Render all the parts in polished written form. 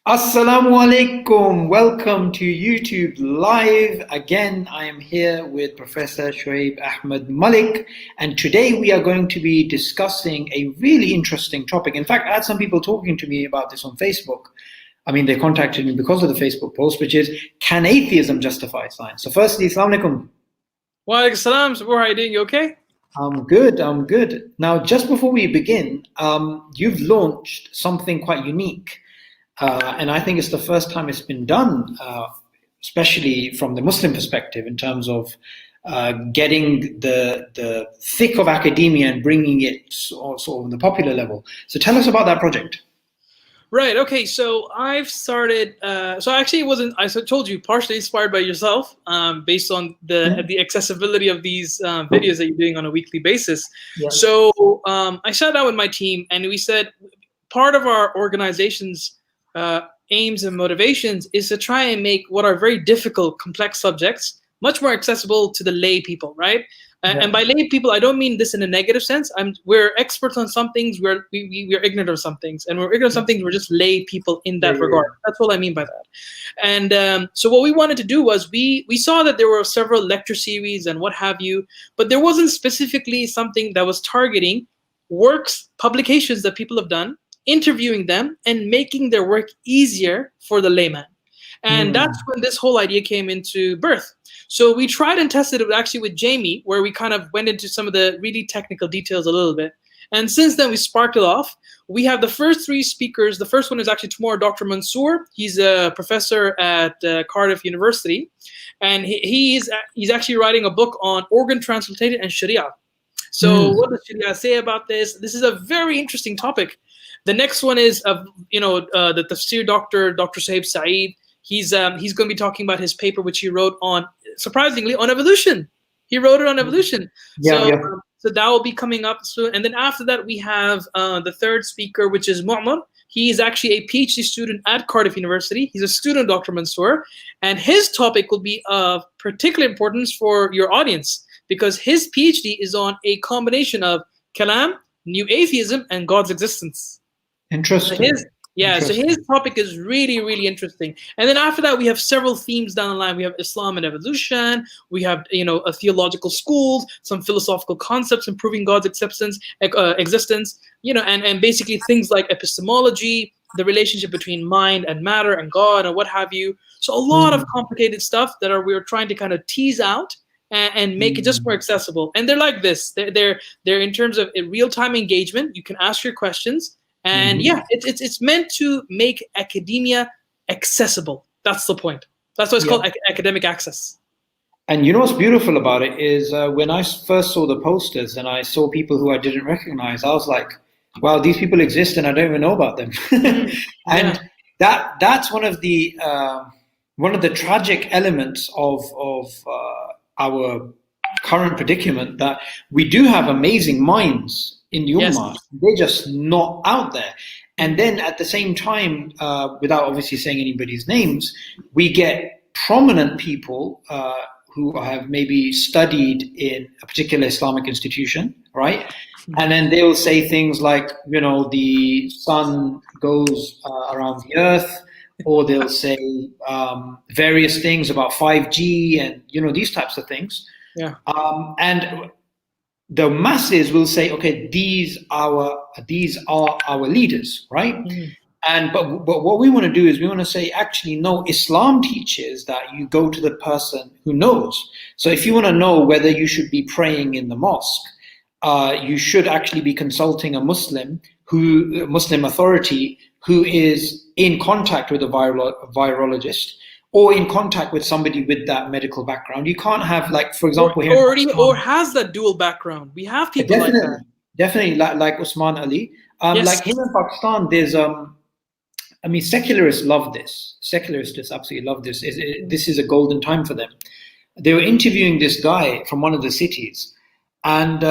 Assalamu alaikum. Welcome to YouTube Live. Again, I am here with Professor Shoaib Ahmed Malik, and today we are going to be discussing a really interesting topic. In fact, I had some people talking to me about this on Facebook. I mean, they contacted me because of the Facebook post, which is, can atheism justify science? So firstly, Assalamu alaikum. Wa alaikum salam. So, how are you doing? You okay? I'm good. Now, just before we begin, you've launched something quite unique. And I think it's the first time it's been done, especially from the Muslim perspective, in terms of getting the thick of academia and bringing it sort of on the popular level. So tell us about that project. Right. Okay. So I've started. So actually, it wasn't. I told you, partially inspired by yourself, based on the accessibility of these videos that you're doing on a weekly basis. Yeah. So I sat down with my team, and we said part of our organization's aims and motivations is to try and make what are very difficult, complex subjects much more accessible to the lay people, right? And by lay people, I don't mean this in a negative sense. We're experts on some things, we're ignorant of some things, and we're ignorant of some things, we're just lay people in that regard. That's what I mean by that. And so what we wanted to do was we saw that there were several lecture series and what have you, but there wasn't specifically something that was targeting works, publications that people have done, interviewing them and making their work easier for the layman. And that's when this whole idea came into birth. So we tried and tested it actually with Jamie, where we kind of went into some of the really technical details a little bit. And since then we sparked it off. We have the first three speakers. The first one is actually tomorrow, Dr. Mansour. He's a professor at Cardiff University. And he's actually writing a book on organ transplantation and Sharia. So what does Sharia say about this? This is a very interesting topic. The next one is, the tafsir Dr. Saib Saeed. He's going to be talking about his paper, which he wrote on, surprisingly, on evolution. He wrote it on evolution. So that will be coming up soon. And then after that, we have the third speaker, which is Mu'mar. He is actually a PhD student at Cardiff University. He's a student of Dr. Mansour. And his topic will be of particular importance for your audience, because his PhD is on a combination of Kalam, New Atheism, and God's existence. Interesting. So his topic is really, really interesting. And then after that, we have several themes down the line. We have Islam and evolution. We have, a theological schools, some philosophical concepts improving God's existence, and basically things like epistemology, the relationship between mind and matter and God and what have you. So a lot of complicated stuff that we're trying to kind of tease out and make it just more accessible. And they're like this. They're in terms of real-time engagement. You can ask your questions. And it's meant to make academia accessible. That's the point. That's why it's called academic access. And you know what's beautiful about it is when I first saw the posters and I saw people who I didn't recognize, I was like, wow, these people exist and I don't even know about them. And that's one of the tragic elements of our current predicament, that we do have amazing minds in the Ummah. They're just not out there. And then at the same time, without obviously saying anybody's names, we get prominent people who have maybe studied in a particular Islamic institution, right? And then they'll say things like, the sun goes around the earth, or they'll say various things about 5G and, these types of things. And the masses will say, okay, these are our leaders, right? But what we want to do is we want to say, actually, no, Islam teaches that you go to the person who knows. So if you want to know whether you should be praying in the mosque, you should actually be consulting a Muslim authority who is in contact with a virologist, or in contact with somebody with that medical background. You can't have, like, for example, or has that dual background. We have people like that. Definitely, like Usman Ali. Like here in Pakistan, there's secularists love this. Secularists just absolutely love this. This is a golden time for them. They were interviewing this guy from one of the cities, and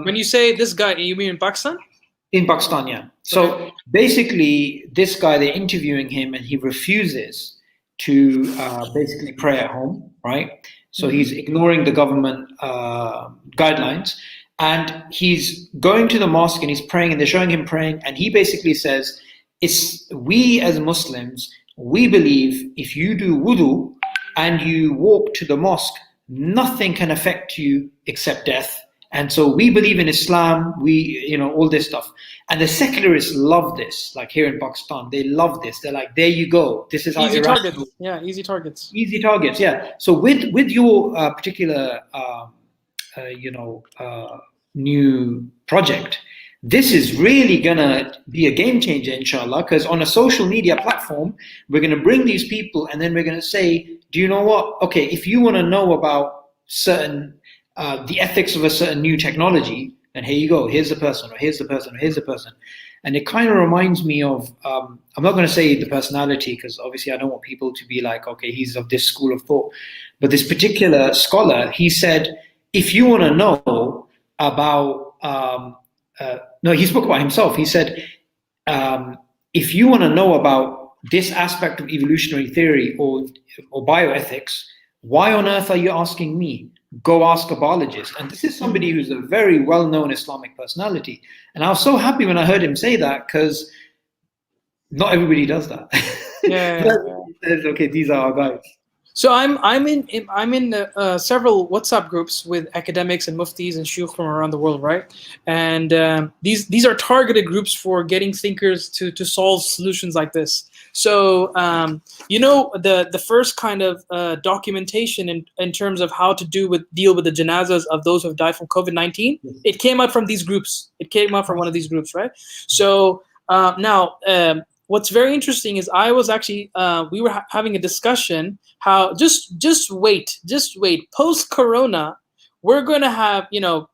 when you say this guy, you mean in Pakistan? In Pakistan, yeah. So basically, this guy, they're interviewing him, and he refuses to basically pray at home, right? So he's ignoring the government guidelines, and he's going to the mosque and he's praying, and they're showing him praying, and he basically says, we as Muslims, we believe if you do wudu and you walk to the mosque, nothing can affect you except death. And so we believe in Islam, all this stuff. And the secularists love this, like here in Pakistan, they love this. They're like, there you go. This is how easy irrational. targets. Yeah, easy targets. Easy targets, yeah. So with your particular, new project, this is really gonna be a game changer, inshallah, because on a social media platform, we're gonna bring these people and then we're gonna say, do you know what? Okay, if you wanna know about certain the ethics of a certain new technology, and here you go, here's the person, or here's the person, or here's the person. And it kind of reminds me of, I'm not going to say the personality, because obviously I don't want people to be like, okay, he's of this school of thought. But this particular scholar, he said, if you want to know about, he spoke about himself. He said, if you want to know about this aspect of evolutionary theory or bioethics, why on earth are you asking me? Go ask a biologist. And this is somebody who's a very well-known Islamic personality. And I was so happy when I heard him say that, because not everybody does that. Yeah. Okay, these are our guys. So I'm in several WhatsApp groups with academics and muftis and shuyukh from around the world, right? And these are targeted groups for getting thinkers to solve solutions like this. So the first kind of documentation in terms of how to deal with the janazas of those who have died from COVID-19, it came out from these groups. It came out from one of these groups, right? So now. What's very interesting is I was actually we were having a discussion how just wait post-corona we're going to have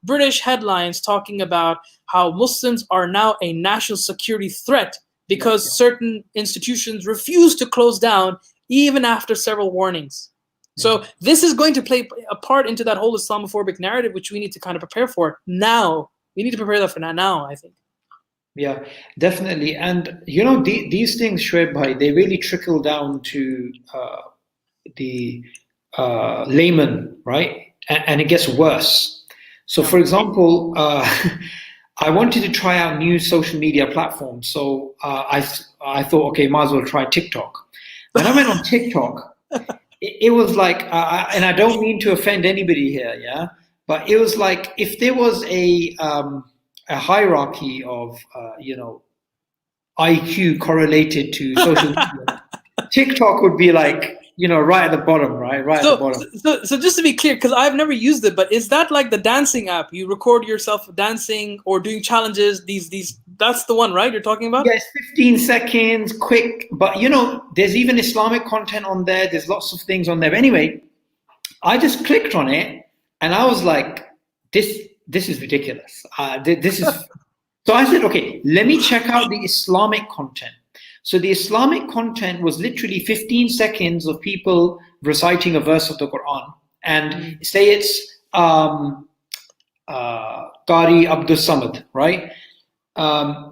British headlines talking about how Muslims are now a national security threat because certain institutions refuse to close down even after several warnings. So this is going to play a part into that whole Islamophobic narrative, which we need to kind of prepare for now. We need to prepare that for now, I think. Yeah, definitely. And these things, Shoaib bhai, they really trickle down to the layman, right? And it gets worse. So, for example, I wanted to try out new social media platforms. So I thought, okay, might as well try TikTok. When I went on TikTok, it was like, and I don't mean to offend anybody here, yeah, but it was like if there was a hierarchy of IQ correlated to social media, TikTok would be like right at the bottom, right at the bottom. So just to be clear, because I've never used it, but is that like the dancing app? You record yourself dancing or doing challenges. These that's the one, right? You're talking about? Yes, 15 seconds, quick. But there's even Islamic content on there. There's lots of things on there. But anyway, I just clicked on it, and I was like, this is ridiculous. This is so I said, okay, let me check out the Islamic content. So the Islamic content was literally 15 seconds of people reciting a verse of the Quran, and say it's Qari Abdul Samad, right?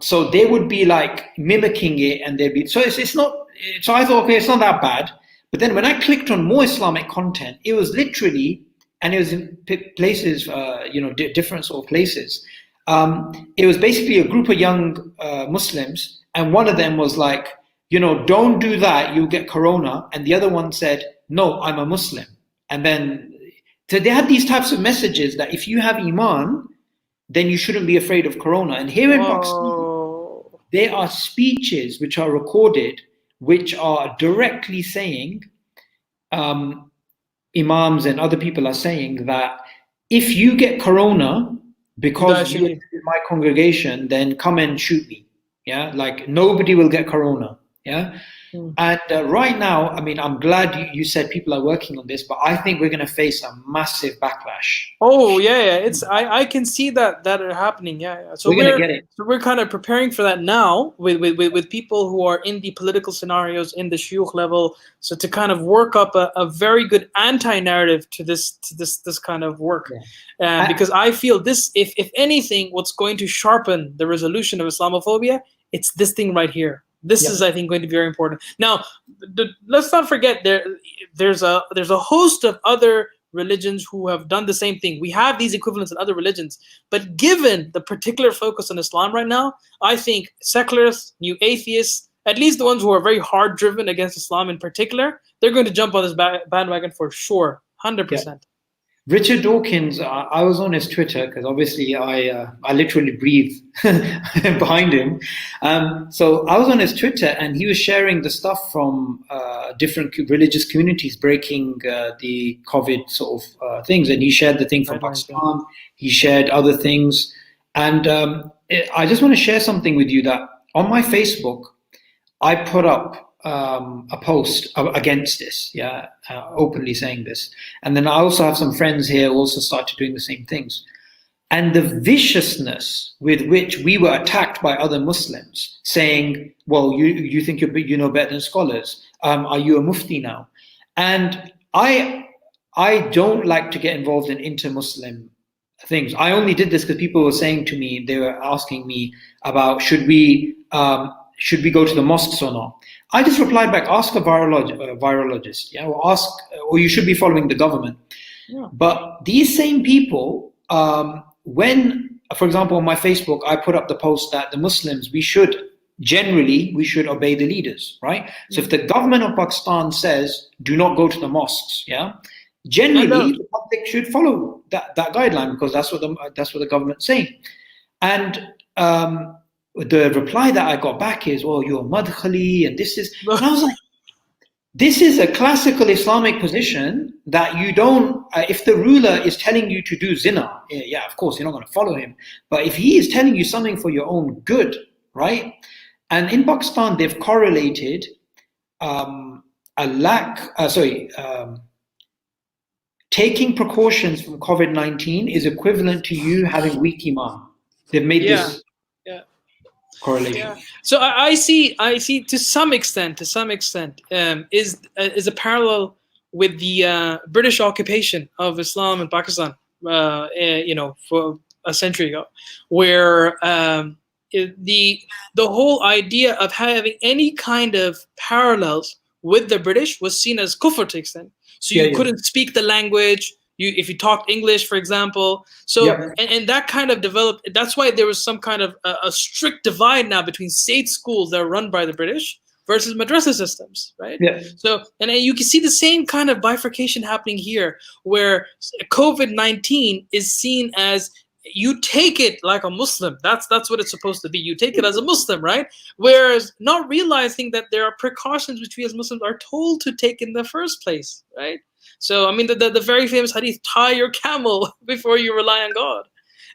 So they would be like mimicking it, and they'd be so it's not. So I thought, okay, it's not that bad. But then when I clicked on more Islamic content, it was literally. And it was in places, different sort of places. It was basically a group of young Muslims, and one of them was like, don't do that, you'll get corona. And the other one said, no, I'm a Muslim. And then, so they had these types of messages that if you have Iman, then you shouldn't be afraid of corona. And here in Pakistan, there are speeches which are recorded, which are directly saying, Imams and other people are saying that if you get corona because you're in my congregation, then come and shoot me. Yeah, like nobody will get corona. Yeah. And right now, I mean, I'm glad you said people are working on this, but I think we're going to face a massive backlash. Oh yeah, it's I can see that happening. Yeah. So we're going to get it. So we're kind of preparing for that now with people who are in the political scenarios in the shuyukh level. So to kind of work up a very good anti-narrative to this kind of work, because I feel this, if anything, what's going to sharpen the resolution of Islamophobia, it's this thing right here. This is, I think, going to be very important. Now, let's not forget there's a host of other religions who have done the same thing. We have these equivalents in other religions, but given the particular focus on Islam right now, I think secularists, new atheists, at least the ones who are very hard driven against Islam in particular, they're going to jump on this bandwagon for sure, 100%. Yeah. Richard Dawkins, I was on his Twitter because obviously I literally breathe behind him. So I was on his Twitter and he was sharing the stuff from different religious communities breaking the COVID sort of things. And he shared the thing from Pakistan. He shared other things. And I just want to share something with you that on my Facebook, I put up a post against this, openly saying this. And then I also have some friends here who also started doing the same things. And the viciousness with which we were attacked by other Muslims saying, well, you think you know better than scholars. Are you a mufti now? And I don't like to get involved in inter-Muslim things. I only did this because people were saying to me, they were asking me about should we go to the mosques or not? I just replied back, ask a virologist, or you should be following the government. Yeah. But these same people, when, for example, on my Facebook, I put up the post that the Muslims, we should obey the leaders, right? So if the government of Pakistan says, do not go to the mosques, generally the public should follow that guideline because that's what the government's saying. And the reply that I got back is, well, you're madkhali and this is, and I was like, this is a classical Islamic position that you don't, if the ruler is telling you to do zina, of course, you're not going to follow him. But if he is telling you something for your own good, right? And in Pakistan, they've correlated taking precautions from COVID-19 is equivalent to you having weak iman. They've made this correlation. Yeah. So I see to some extent is a parallel with the British occupation of Islam in Pakistan, for a century ago, where the whole idea of having any kind of parallels with the British was seen as kufr to extent. So you couldn't speak the language. If you talked English, for example, and that kind of developed. That's why there was some kind of a strict divide now between state schools that are run by the British versus madrasa systems, right? Yeah. So, and you can see the same kind of bifurcation happening here, where COVID-19 is seen as you take it like a Muslim. That's what it's supposed to be. You take it as a Muslim, right? Whereas not realizing that there are precautions which we as Muslims are told to take in the first place, right? So, I mean, the very famous hadith, tie your camel before you rely on God.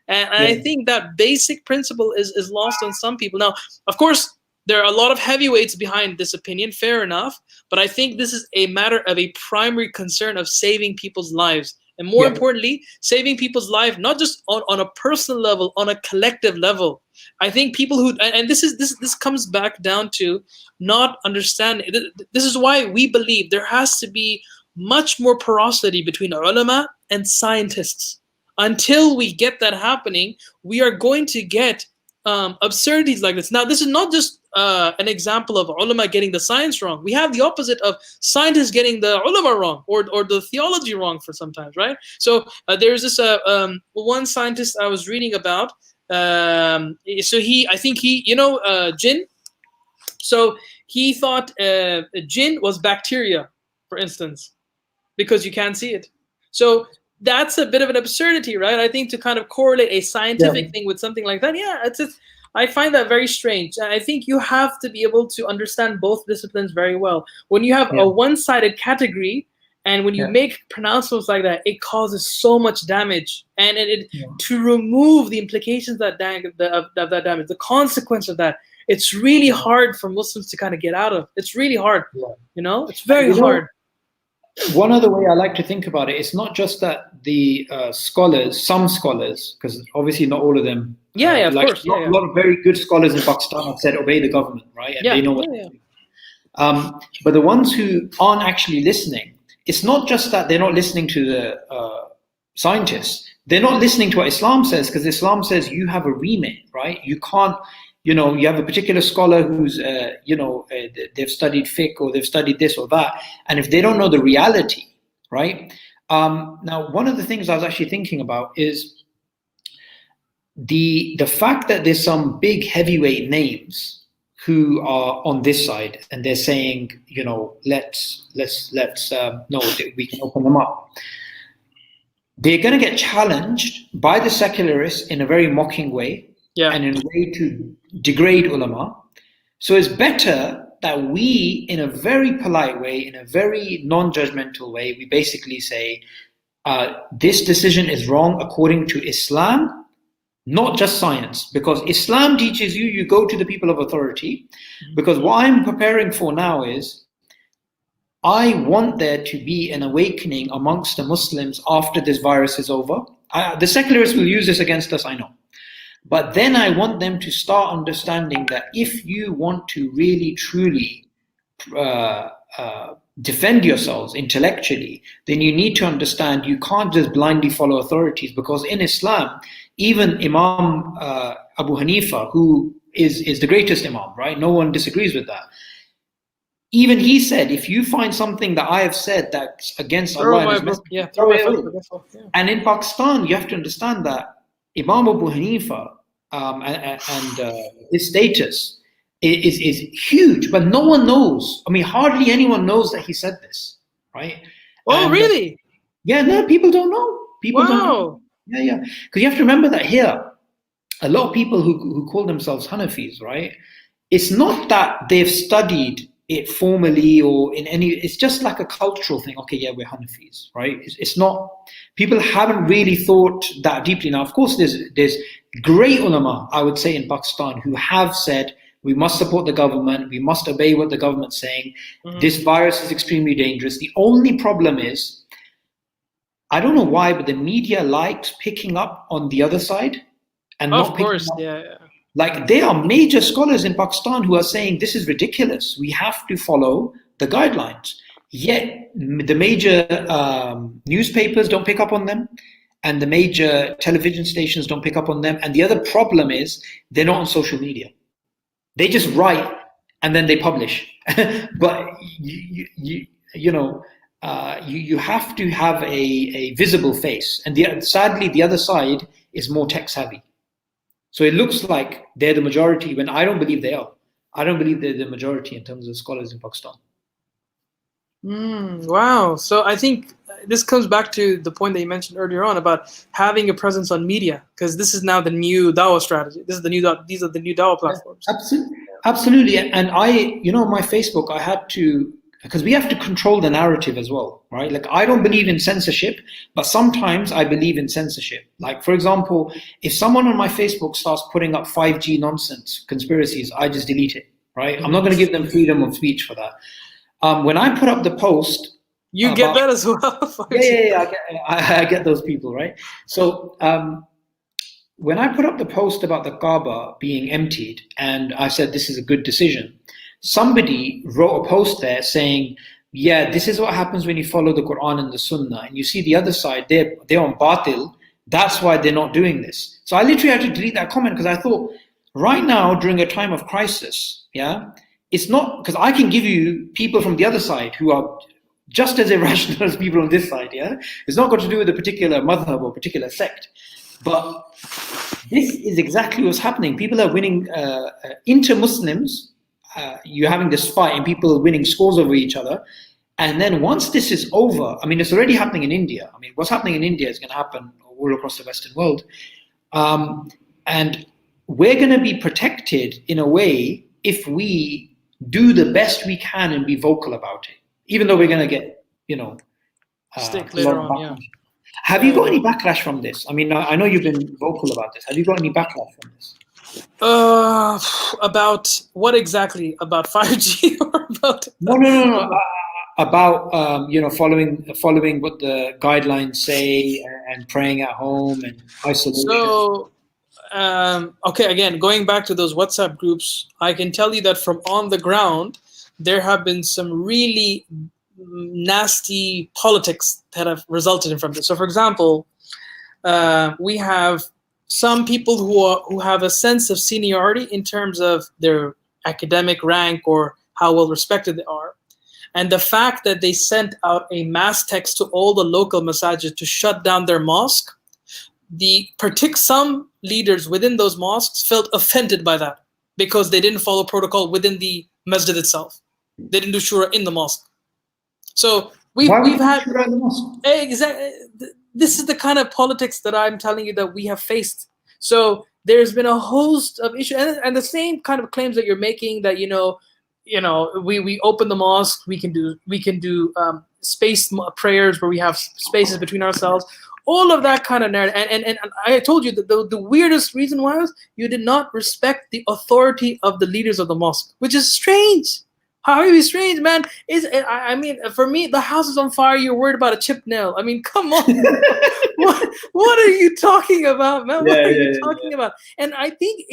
And I think that basic principle is lost on some people. Now, of course, there are a lot of heavyweights behind this opinion, fair enough. But I think this is a matter of a primary concern of saving people's lives. And more importantly, saving people's life, not just on a personal level, on a collective level. I think people who, and this comes back down to not understanding. This is why we believe there has to be much more porosity between ulama and scientists. Until we get that happening, we are going to get absurdities like this. Now, this is not just an example of ulama getting the science wrong. We have the opposite of scientists getting the ulama wrong or the theology wrong for sometimes, right? So there's this one scientist I was reading about. I think he, jinn. So he thought jinn was bacteria, for instance, because you can't see it. So that's a bit of an absurdity, right? I think to kind of correlate a scientific thing with something like that, I find that very strange. I think you have to be able to understand both disciplines very well. When you have a one-sided category, and when you make pronouncements like that, it causes so much damage. And to remove the implications of that damage, the consequence of that, it's really hard for Muslims to kind of get out of. It's really hard. It's very hard. One other way I like to think about it, it's not just that the some scholars, because obviously not all of them. Of course. A lot of very good scholars in Pakistan have said obey the government, right? And they know what to do. But the ones who aren't actually listening, it's not just that they're not listening to the scientists. They're not listening to what Islam says, because Islam says you have a remit, right? You can't, you have a particular scholar who's, they've studied fiqh or they've studied this or that. And if they don't know the reality, right? Now, one of the things I was actually thinking about is the fact that there's some big heavyweight names who are on this side, and they're saying, let's no, we can open them up. They're going to get challenged by the secularists in a very mocking way, and in a way to degrade ulama. So it's better that we, in a very polite way, in a very non-judgmental way, we basically say, this decision is wrong according to Islam, not just science, because Islam teaches you go to the people of authority. Because what I'm preparing for now is, I want there to be an awakening amongst the Muslims after this virus is over. The secularists will use this against us, I know. But then I want them to start understanding that if you want to really, truly defend yourselves intellectually, then you need to understand you can't just blindly follow authorities, because in Islam, even Imam Abu Hanifa, who is the greatest Imam, right? No one disagrees with that. Even he said, if you find something that I have said that's against Allah and His Messenger, throw it away. And in Pakistan, you have to understand that Imam Abu Hanifa and his status is huge, but no one knows. I mean, hardly anyone knows that he said this, right? Oh, and, really? No, people don't know. People don't know. Yeah. Because you have to remember that here, a lot of people who call themselves Hanafis, right? It's not that they've studied it formally or in any, it's just like a cultural thing. Okay, yeah, we're Hanafis, right? It's not, people haven't really thought that deeply. Now, of course, there's great ulama, I would say, in Pakistan who have said, we must support the government, we must obey what the government's saying. This virus is extremely dangerous. The only problem is, I don't know why, but the media likes picking up on the other side and not picking up. Yeah. Like, there are major scholars in Pakistan who are saying this is ridiculous. We have to follow the guidelines. Yet the major newspapers don't pick up on them, and the major television stations don't pick up on them. And the other problem is they're not on social media. They just write and then they publish. But you have to have a visible face. And sadly, the other side is more tech savvy. So it looks like they're the majority when I don't believe they are. I don't believe they're the majority in terms of scholars in Pakistan. Wow. So I think this comes back to the point that you mentioned earlier on about having a presence on media, because this is now the new dawah strategy. These are the new dawah platforms. Absolutely. And my Facebook, I had to, because we have to control the narrative as well, right? Like, I don't believe in censorship, but sometimes I believe in censorship. Like, for example, if someone on my Facebook starts putting up 5G nonsense, conspiracies, I just delete it, right? I'm not going to give them freedom of speech for that. When I put up the post, you get that as well. I get those people, right? So when I put up the post about the Kaaba being emptied, and I said this is a good decision, somebody wrote a post there saying, yeah, this is what happens when you follow the Quran and the Sunnah, and you see the other side, they're on batil, that's why they're not doing this. So I literally had to delete that comment, because I thought, right now, during a time of crisis, it's not, because I can give you people from the other side who are just as irrational as people on this side, It's not got to do with a particular madhab or particular sect. But this is exactly what's happening. People are winning, inter-Muslims, you're having this fight and people winning scores over each other. And then once this is over, I mean, it's already happening in India. I mean, what's happening in India is going to happen all across the Western world. And we're going to be protected in a way if we do the best we can and be vocal about it, even though we're going to get, stick later on, Have you got any backlash from this? I mean, I know you've been vocal about this. Have you got any backlash from this? About what exactly? About 5G or about? No. About following what the guidelines say and praying at home and isolation. So, okay, again, going back to those WhatsApp groups, I can tell you that from on the ground, there have been some really nasty politics that have resulted from this. So, for example, we have some people who have a sense of seniority in terms of their academic rank or how well respected they are. And the fact that they sent out a mass text to all the local masajid to shut down their mosque, some leaders within those mosques felt offended by that. because they didn't follow protocol within the masjid itself. They didn't do shura in the mosque. So we've had shura in the mosque? Exactly. This is the kind of politics that I'm telling you that we have faced. So there's been a host of issues, and the same kind of claims that you're making, that we open the mosque, we can do spaced prayers where we have spaces between ourselves. All of that kind of narrative, and I told you that the weirdest reason was you did not respect the authority of the leaders of the mosque, which is strange. How are you strange, man? I mean, for me, the house is on fire. You're worried about a chipped nail. I mean, come on. what are you talking about, man? What are you talking about? And I think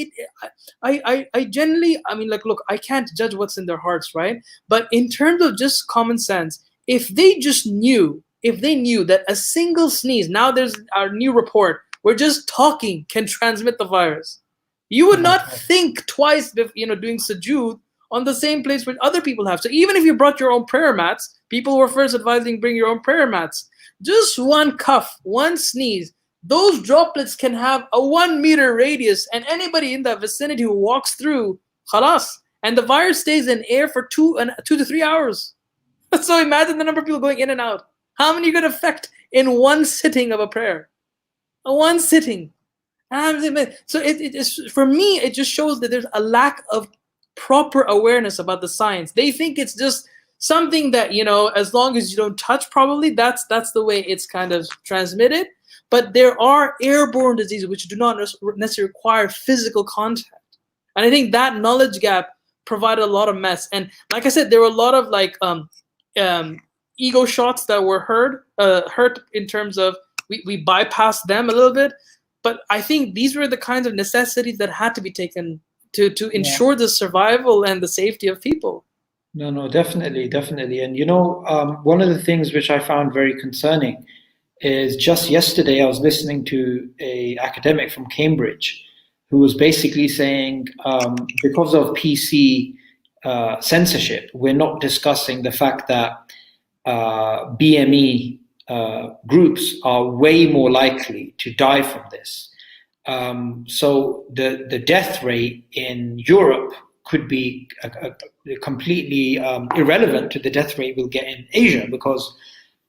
I generally, I mean, like, look, I can't judge what's in their hearts, right? But in terms of just common sense, if they knew that a single sneeze, now there's our new report, we're just talking can transmit the virus, you would not think twice, doing sujood on the same place where other people have. So even if you brought your own prayer mats, people were first advising bring your own prayer mats. Just one cough, one sneeze, those droplets can have a 1 meter radius, and anybody in that vicinity who walks through, khalas, and the virus stays in air for 2 to 3 hours. So imagine the number of people going in and out. How many you could affect in one sitting of a prayer? One sitting. So for me, it just shows that there's a lack of proper awareness about the science. They think it's just something that, as long as you don't touch, probably that's the way it's kind of transmitted. But there are airborne diseases which do not necessarily require physical contact. And I think that knowledge gap provided a lot of mess. And like I said, there were a lot of ego shots that were hurt in terms of we bypassed them a little bit. But I think these were the kinds of necessities that had to be taken to ensure the survival and the safety of people. No, definitely. And one of the things which I found very concerning is just yesterday I was listening to an academic from Cambridge who was basically saying because of PC censorship, we're not discussing the fact that BME groups are way more likely to die from this. So the death rate in Europe could be completely irrelevant to the death rate we'll get in Asia, because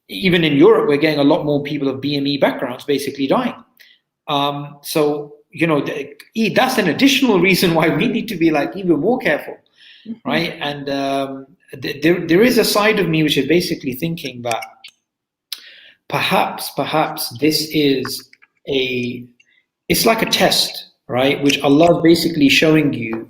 even in Europe, we're getting a lot more people of BME backgrounds basically dying. So, that's an additional reason why we need to be even more careful, right? And there is a side of me which is basically thinking that perhaps this is it's like a test, right? Which Allah is basically showing you,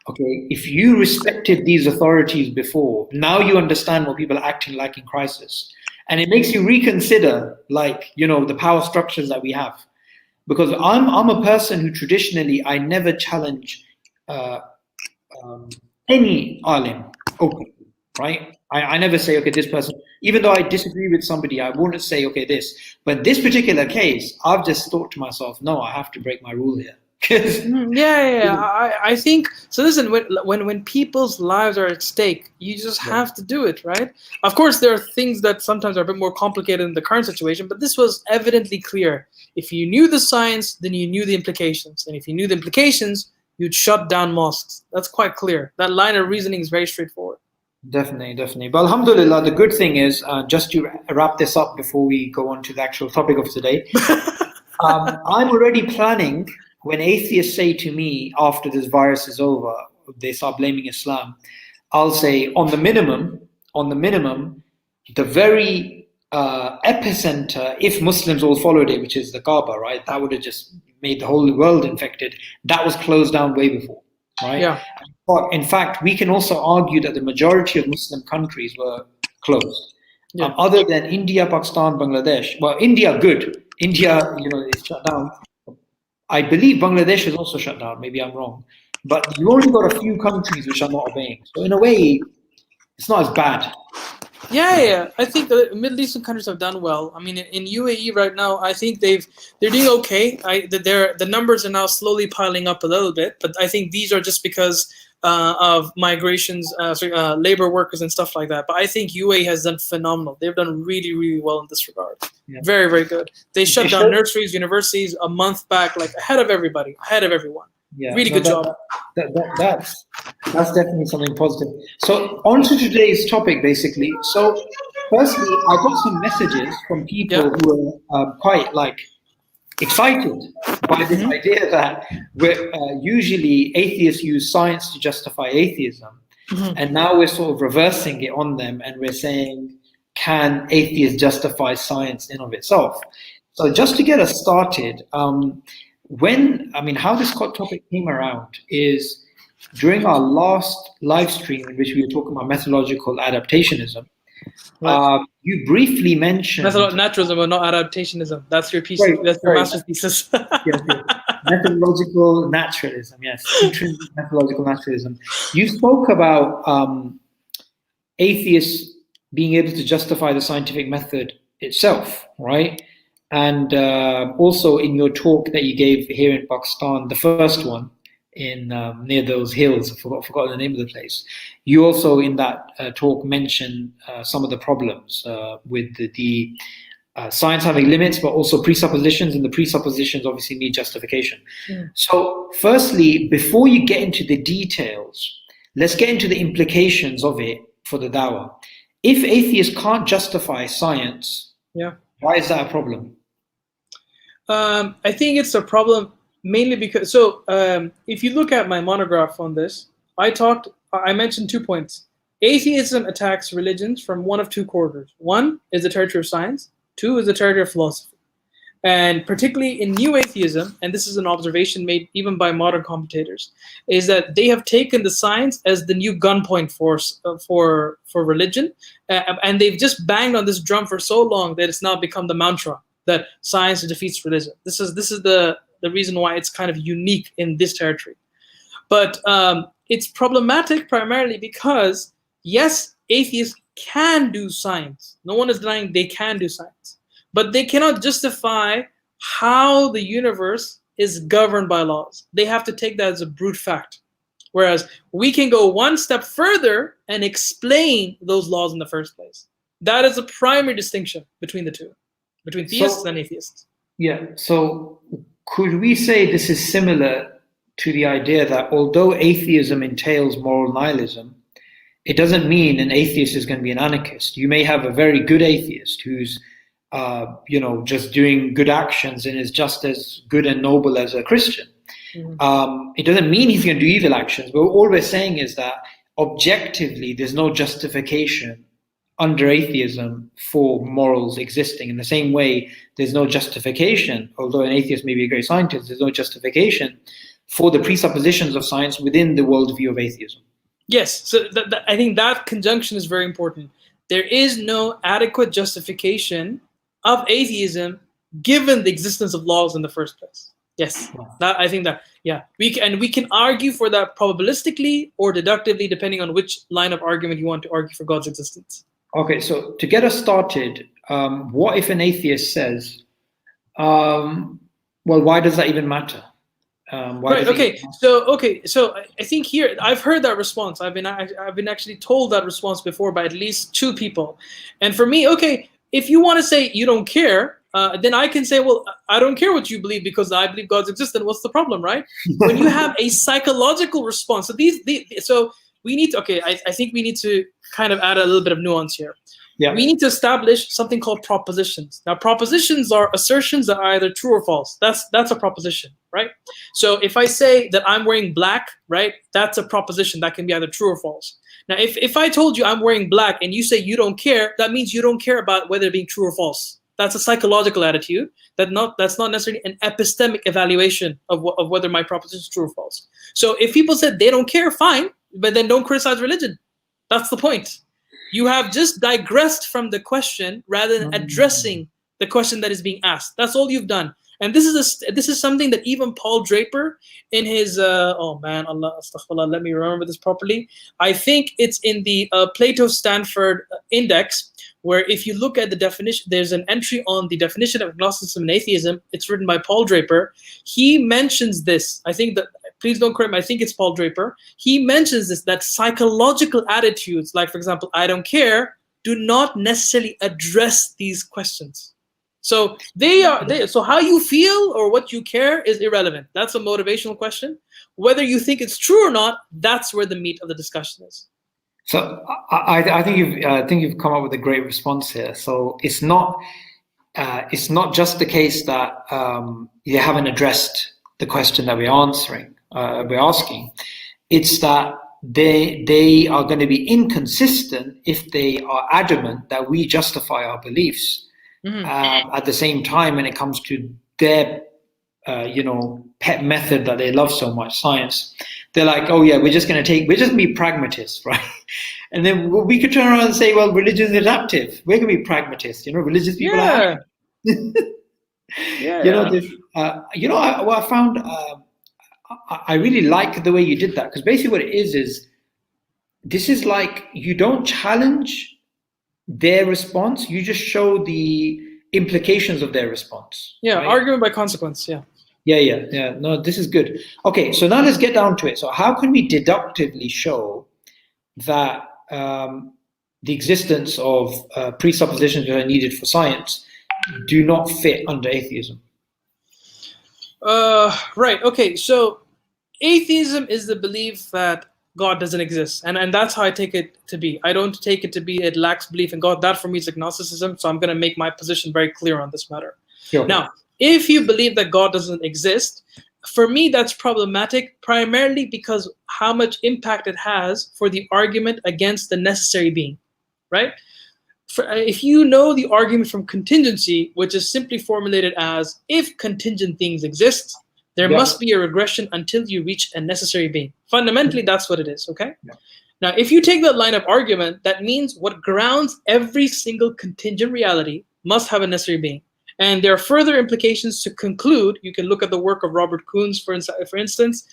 okay, if you respected these authorities before, now you understand what people are acting like in crisis. And it makes you reconsider, the power structures that we have. Because I'm a person who traditionally, I never challenge any alim openly, right? I never say, okay, this person, even though I disagree with somebody, I wouldn't say, okay, this. But this particular case, I've just thought to myself, no, I have to break my rule here. I think so. Listen, when people's lives are at stake, you just have to do it, right? Of course, there are things that sometimes are a bit more complicated in the current situation, but this was evidently clear. If you knew the science, then you knew the implications, and if you knew the implications, you'd shut down mosques. That's quite clear. That line of reasoning is very straightforward. Definitely. But alhamdulillah, the good thing is, just to wrap this up before we go on to the actual topic of today, I'm already planning, when atheists say to me after this virus is over, they start blaming Islam, I'll say on the minimum, the very epicenter, if Muslims all followed it, which is the Kaaba, right? That would have just made the whole world infected. That was closed down way before, right? Yeah. But in fact, we can also argue that the majority of Muslim countries were closed. Yeah. Other than India, Pakistan, Bangladesh. Well, India, good. India, is shut down. I believe Bangladesh is also shut down. Maybe I'm wrong. But you only got a few countries which are not obeying. So in a way, it's not as bad. Yeah. I think the Middle Eastern countries have done well. I mean, in UAE right now, I think they're doing okay. The numbers are now slowly piling up a little bit, but I think these are just because of migrations, labor workers and stuff like that. But I think UAE has done phenomenal. They've done really, really well in this regard. Yeah. Very, very good. They shut down nurseries, universities a month back, ahead of everybody, ahead of everyone. Yeah, Really no, good job. that's definitely something positive. So on to today's topic, basically. So firstly, I got some messages from people who are quite like excited by this idea that we're, usually atheists use science to justify atheism, and now we're sort of reversing it on them, and we're saying, can atheists justify science in of itself? So just to get us started, how this topic came around is during our last live stream in which we were talking about methodological adaptationism. Right. You briefly mentioned naturalism, but not adaptationism. That's your piece. Right, that's your master's thesis. Yes. Methodological naturalism. Yes, intrinsic methodological naturalism. You spoke about atheists being able to justify the scientific method itself, right? And also in your talk that you gave here in Pakistan, the first one in near those hills, I forgot the name of the place. You also in that talk mentioned some of the problems with the science having limits, but also presuppositions, and the presuppositions obviously need justification. So firstly, before you get into the details, let's get into the implications of it for the dawah. If atheists can't justify science, why is that a problem? I think it's a problem mainly because, if you look at my monograph on this, I mentioned 2 points. Atheism attacks religions from one of two corridors. One is the territory of science, two is the territory of philosophy. And particularly in new atheism, and this is an observation made even by modern commentators, is that they have taken the science as the new gunpoint force for religion, and they've just banged on this drum for so long that it's now become the mantra that science defeats religion. This is the reason why it's kind of unique in this territory. But it's problematic primarily because, yes, atheists can do science. No one is denying they can do science. But they cannot justify how the universe is governed by laws. They have to take that as a brute fact. Whereas we can go one step further and explain those laws in the first place. That is a primary distinction between the two, between theists and atheists. Yeah, so could we say this is similar to the idea that although atheism entails moral nihilism, it doesn't mean an atheist is going to be an anarchist. You may have a very good atheist who's just doing good actions and is just as good and noble as a Christian. It doesn't mean he's going to do evil actions, but all we're saying is that objectively there's no justification under atheism for morals existing. In the same way, there's no justification, although an atheist may be a great scientist, there's no justification for the presuppositions of science within the worldview of atheism. Yes, so I think that conjunction is very important. There is no adequate justification of atheism given the existence of laws in the first place. Yes, I think that, we can argue for that probabilistically or deductively, depending on which line of argument you want to argue for God's existence. Okay, so to get us started, what if an atheist says, why does that even matter? So I think here I've heard that response. I've been actually told that response before by at least 2 people, and for me, if you want to say you don't care, then I can say, well, I don't care what you believe because I believe God's existence. What's the problem, right? When you have a psychological response, so we need to, I think we need to kind of add a little bit of nuance here. Yeah. We need to establish something called propositions. Now, propositions are assertions that are either true or false. That's a proposition, right? So if I say that I'm wearing black, right, that's a proposition that can be either true or false. Now, if I told you I'm wearing black and you say you don't care, that means you don't care about whether it being true or false. That's a psychological attitude. That's not necessarily an epistemic evaluation of whether my proposition is true or false. So if people said they don't care, fine, but then don't criticize religion. That's the point. You have just digressed from the question rather than addressing the question that is being asked. That's all you've done. And this is something that even Paul Draper in his let me remember this properly. I think it's in the Plato Stanford Index, where if you look at the definition, there's an entry on the definition of agnosticism and atheism. It's written by Paul Draper. He mentions this. I think that, please don't correct me, I think it's Paul Draper. He mentions this, that psychological attitudes, like, for example, I don't care, do not necessarily address these questions. So so how you feel or what you care is irrelevant. That's a motivational question. Whether you think it's true or not, that's where the meat of the discussion is. So I think you've come up with a great response here. So it's not just the case that you haven't addressed the question that we're asking. It's that they are going to be inconsistent if they are adamant that we justify our beliefs. At the same time, when it comes to their pet method that they love so much, science, they're like, oh yeah, we're just going to be pragmatists, right? And then we could turn around and say, well, religion is adaptive. We're going to be pragmatists. Religious people are. What I found, I really like the way you did that, because basically what it is this is like, you don't challenge their response, you just show the implications of their response. Yeah, right? Argument by consequence. Yeah. No, this is good. Okay, so now let's get down to it. So how can we deductively show that the existence of presuppositions that are needed for science do not fit under atheism? Right. Okay. So atheism is the belief that God doesn't exist, and that's how I take it to be. I don't take it to be it lacks belief in God. That for me is agnosticism. So I'm going to make my position very clear on this matter. Sure. Now, if you believe that God doesn't exist, for me that's problematic, primarily because how much impact it has for the argument against the necessary being, right? If you know the argument from contingency, which is simply formulated as, if contingent things exist, there must be a regression until you reach a necessary being. Fundamentally, that's what it is, okay? Yeah. Now, if you take that line of argument, that means what grounds every single contingent reality must have a necessary being. And there are further implications to conclude. You can look at the work of Robert Koons, for instance.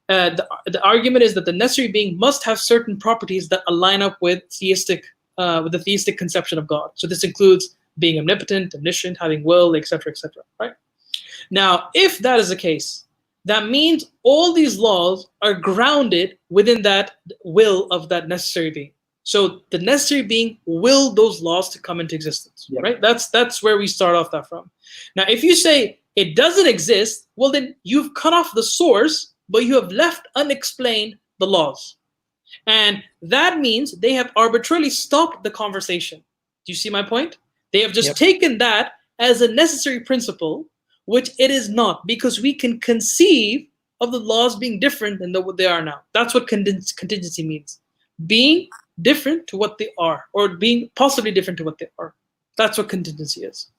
The argument is that the necessary being must have certain properties that align up with the theistic conception of God. So this includes being omnipotent, omniscient, having will, etc., right? Now, if that is the case, that means all these laws are grounded within that will of that necessary being. So the necessary being willed those laws to come into existence, right? That's where we start off that from. Now, if you say it doesn't exist, well, then you've cut off the source, but you have left unexplained the laws. And that means they have arbitrarily stopped the conversation. Do you see my point? They have just taken that as a necessary principle, which it is not, because we can conceive of the laws being different than what they are now. That's what contingency means. Being different to what they are, or being possibly different to what they are. That's what contingency is.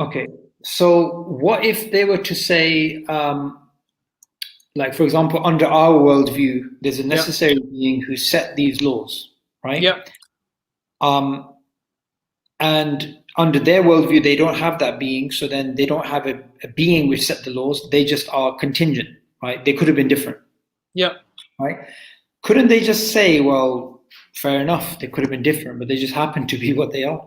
Okay, so what if they were to say, like, for example, under our worldview, there's a necessary being who set these laws, right? Yeah. And under their worldview, they don't have that being, so then they don't have a being which set the laws. They just are contingent, right? They could have been different. Yeah. Right? Couldn't they just say, well, fair enough, they could have been different, but they just happen to be what they are?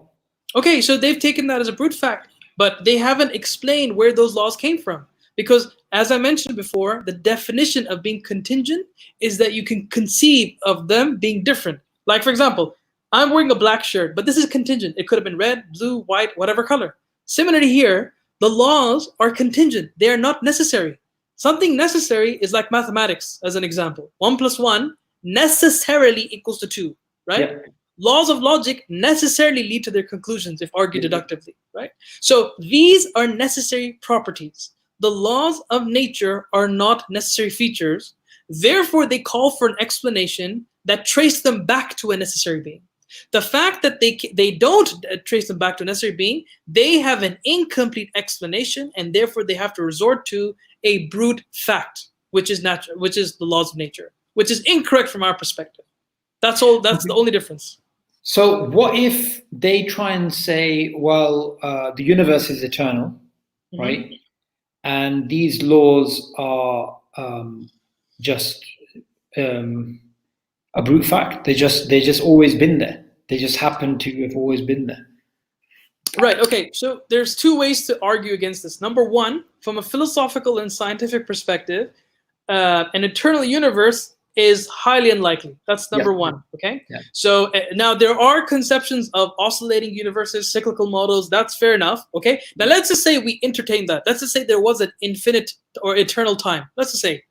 Okay, so they've taken that as a brute fact, but they haven't explained where those laws came from. Because, as I mentioned before, the definition of being contingent is that you can conceive of them being different. Like, for example, I'm wearing a black shirt, but this is contingent. It could have been red, blue, white, whatever color. Similarly here, the laws are contingent. They are not necessary. Something necessary is like mathematics, as an example. 1 + 1 necessarily equals to 2, right? Yeah. Laws of logic necessarily lead to their conclusions if argued deductively, right? So these are necessary properties. The laws of nature are not necessary features. Therefore, they call for an explanation that trace them back to a necessary being. The fact that they don't trace them back to a necessary being, they have an incomplete explanation, and therefore they have to resort to a brute fact, which is natural, which is the laws of nature, which is incorrect from our perspective. That's all. That's the only difference. So what if they try and say, well, the universe is eternal, right? And these laws are just a brute fact. They just always been there. They just happen to have always been there. Right. Okay. So there's two ways to argue against this. Number one, from a philosophical and scientific perspective, an eternal universe is highly unlikely. That's number Yeah. one, okay? Yeah. So now there are conceptions of oscillating universes, cyclical models, that's fair enough, okay? Now let's just say we entertain that. Let's just say there was an infinite or eternal time. Let's just say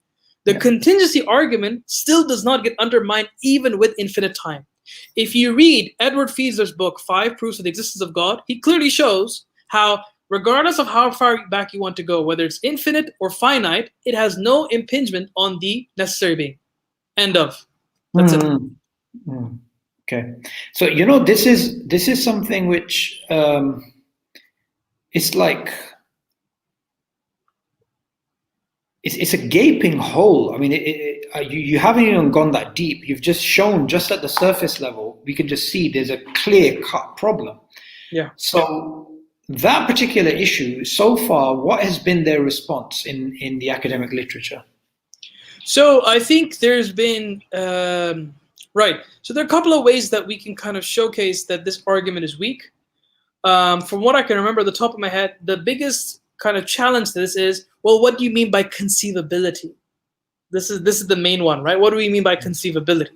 the contingency argument still does not get undermined even with infinite time. If you read Edward Fieser's book, 5 Proofs of the Existence of God, he clearly shows how regardless of how far back you want to go, whether it's infinite or finite, it has no impingement on the necessary being. End of. That's it. Okay. So this is something which it's like it's a gaping hole. I mean, you haven't even gone that deep. You've just shown just at the surface level. We can just see there's a clear-cut problem. Yeah. So that particular issue, so far, what has been their response in the academic literature? So I think there's been, right. So there are a couple of ways that we can kind of showcase that this argument is weak. From what I can remember at the top of my head, the biggest kind of challenge to this is, well, what do you mean by conceivability? This is the main one, right? What do we mean by conceivability?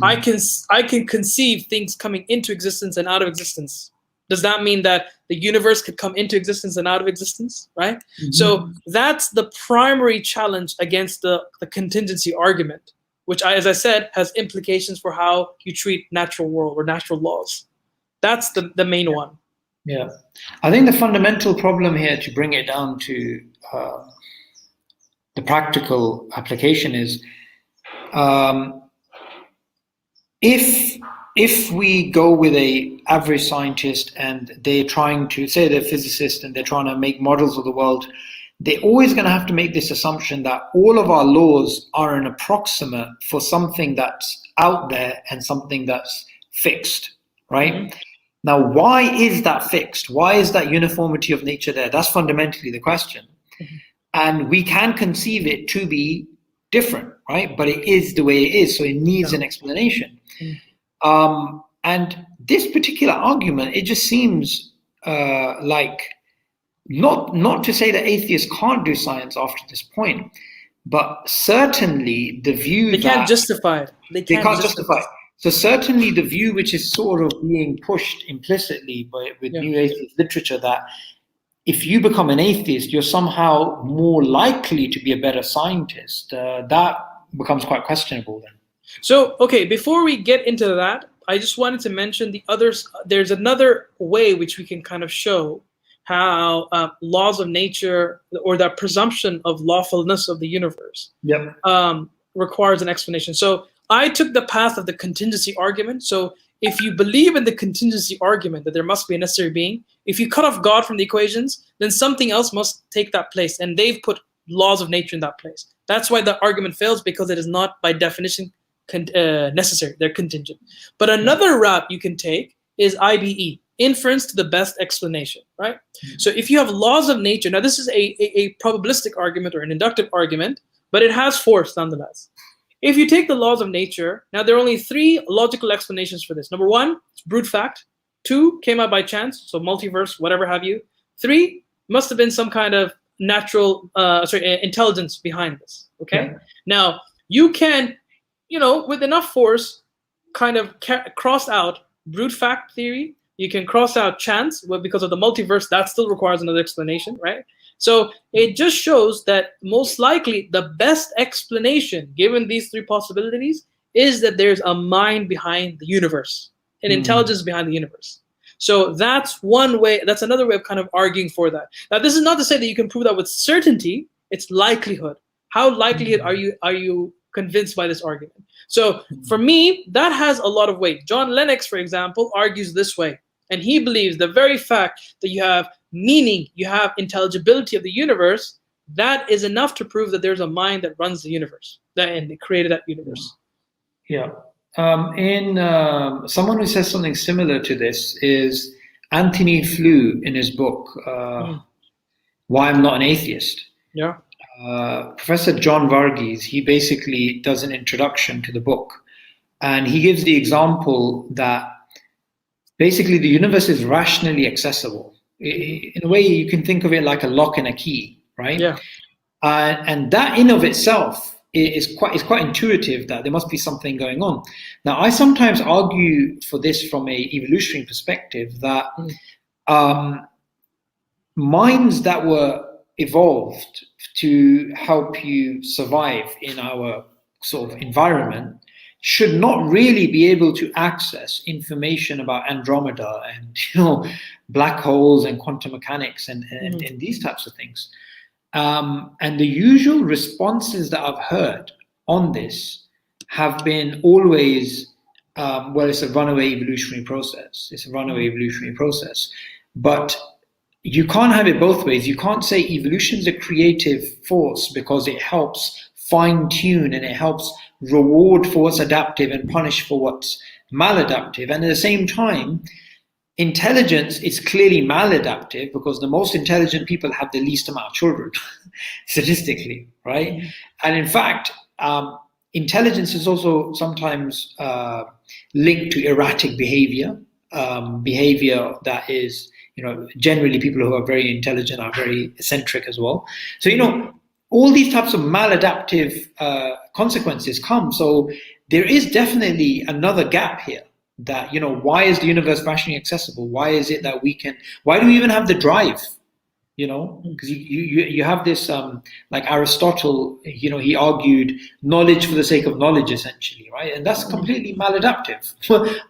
I can conceive things coming into existence and out of existence. Does that mean that the universe could come into existence and out of existence, right? So that's the primary challenge against the contingency argument, which, as I said, has implications for how you treat natural world or natural laws. That's the main one. Yeah. I think the fundamental problem here, to bring it down to the practical application, is if we go with a average scientist and they're trying to, say they're physicists and they're trying to make models of the world, they're always going to have to make this assumption that all of our laws are an approximate for something that's out there and something that's fixed, right? Now, why is that fixed? Why is that uniformity of nature there? That's fundamentally the question. And we can conceive it to be different, right? But it is the way it is, so it needs an explanation. And this particular argument, it just seems like, not to say that atheists can't do science after this point, but certainly the view they can't justify it. They can't justify it. So certainly the view which is sort of being pushed implicitly with new atheist literature, that if you become an atheist, you're somehow more likely to be a better scientist, that becomes quite questionable then. So, okay, before we get into that, I just wanted to mention the others. There's another way which we can kind of show how laws of nature, or that presumption of lawfulness of the universe, requires an explanation. So I took the path of the contingency argument. So if you believe in the contingency argument that there must be a necessary being, if you cut off God from the equations, then something else must take that place. And they've put laws of nature in that place. That's why the argument fails, because it is not by definition necessary. They're contingent. But another route you can take is IBE, inference to the best explanation, right? So if you have laws of nature, now this is a probabilistic argument or an inductive argument, but it has force nonetheless. If you take the laws of nature, now there are only 3 logical explanations for this. Number 1, it's brute fact. 2, came out by chance, so multiverse, whatever have you. 3, must have been some kind of natural, intelligence behind this, okay? Now, you can, with enough force, kind of cross out brute fact theory. You can cross out chance, because of the multiverse, that still requires another explanation, right? So it just shows that most likely the best explanation, given these 3 possibilities, is that there's a mind behind the universe, an intelligence behind the universe. So that's one way. That's another way of kind of arguing for that. Now, this is not to say that you can prove that with certainty. It's likelihood. How likely are you convinced by this argument? So for me, that has a lot of weight. John Lennox, for example, argues this way. And he believes the very fact that you have meaning, you have intelligibility of the universe, that is enough to prove that there's a mind that runs the universe, and created that universe. Yeah. Someone who says something similar to this is Anthony Flew in his book, Why I'm Not an Atheist. Yeah. Professor John Varghese, he basically does an introduction to the book. And he gives the example that basically the universe is rationally accessible. In a way, you can think of it like a lock and a key, right? Yeah. And that in of itself it's quite intuitive that there must be something going on. Now, I sometimes argue for this from a evolutionary perspective that minds that were evolved to help you survive in our sort of environment should not really be able to access information about Andromeda and black holes and quantum mechanics and these types of things. And the usual responses that I've heard on this have been always, well, it's a runaway evolutionary process. It's a runaway evolutionary process. But you can't have it both ways. You can't say evolution is a creative force because it helps fine-tune and it helps reward for what's adaptive and punish for what's maladaptive. And at the same time, intelligence is clearly maladaptive because the most intelligent people have the least amount of children, statistically, right? And in fact, intelligence is also sometimes linked to erratic behavior, behavior that is, generally people who are very intelligent are very eccentric as well. So, all these types of maladaptive consequences come. So there is definitely another gap here that, why is the universe rationally accessible? Why is it that why do we even have the drive? Because you have this, like Aristotle, he argued knowledge for the sake of knowledge, essentially, right? And that's completely maladaptive.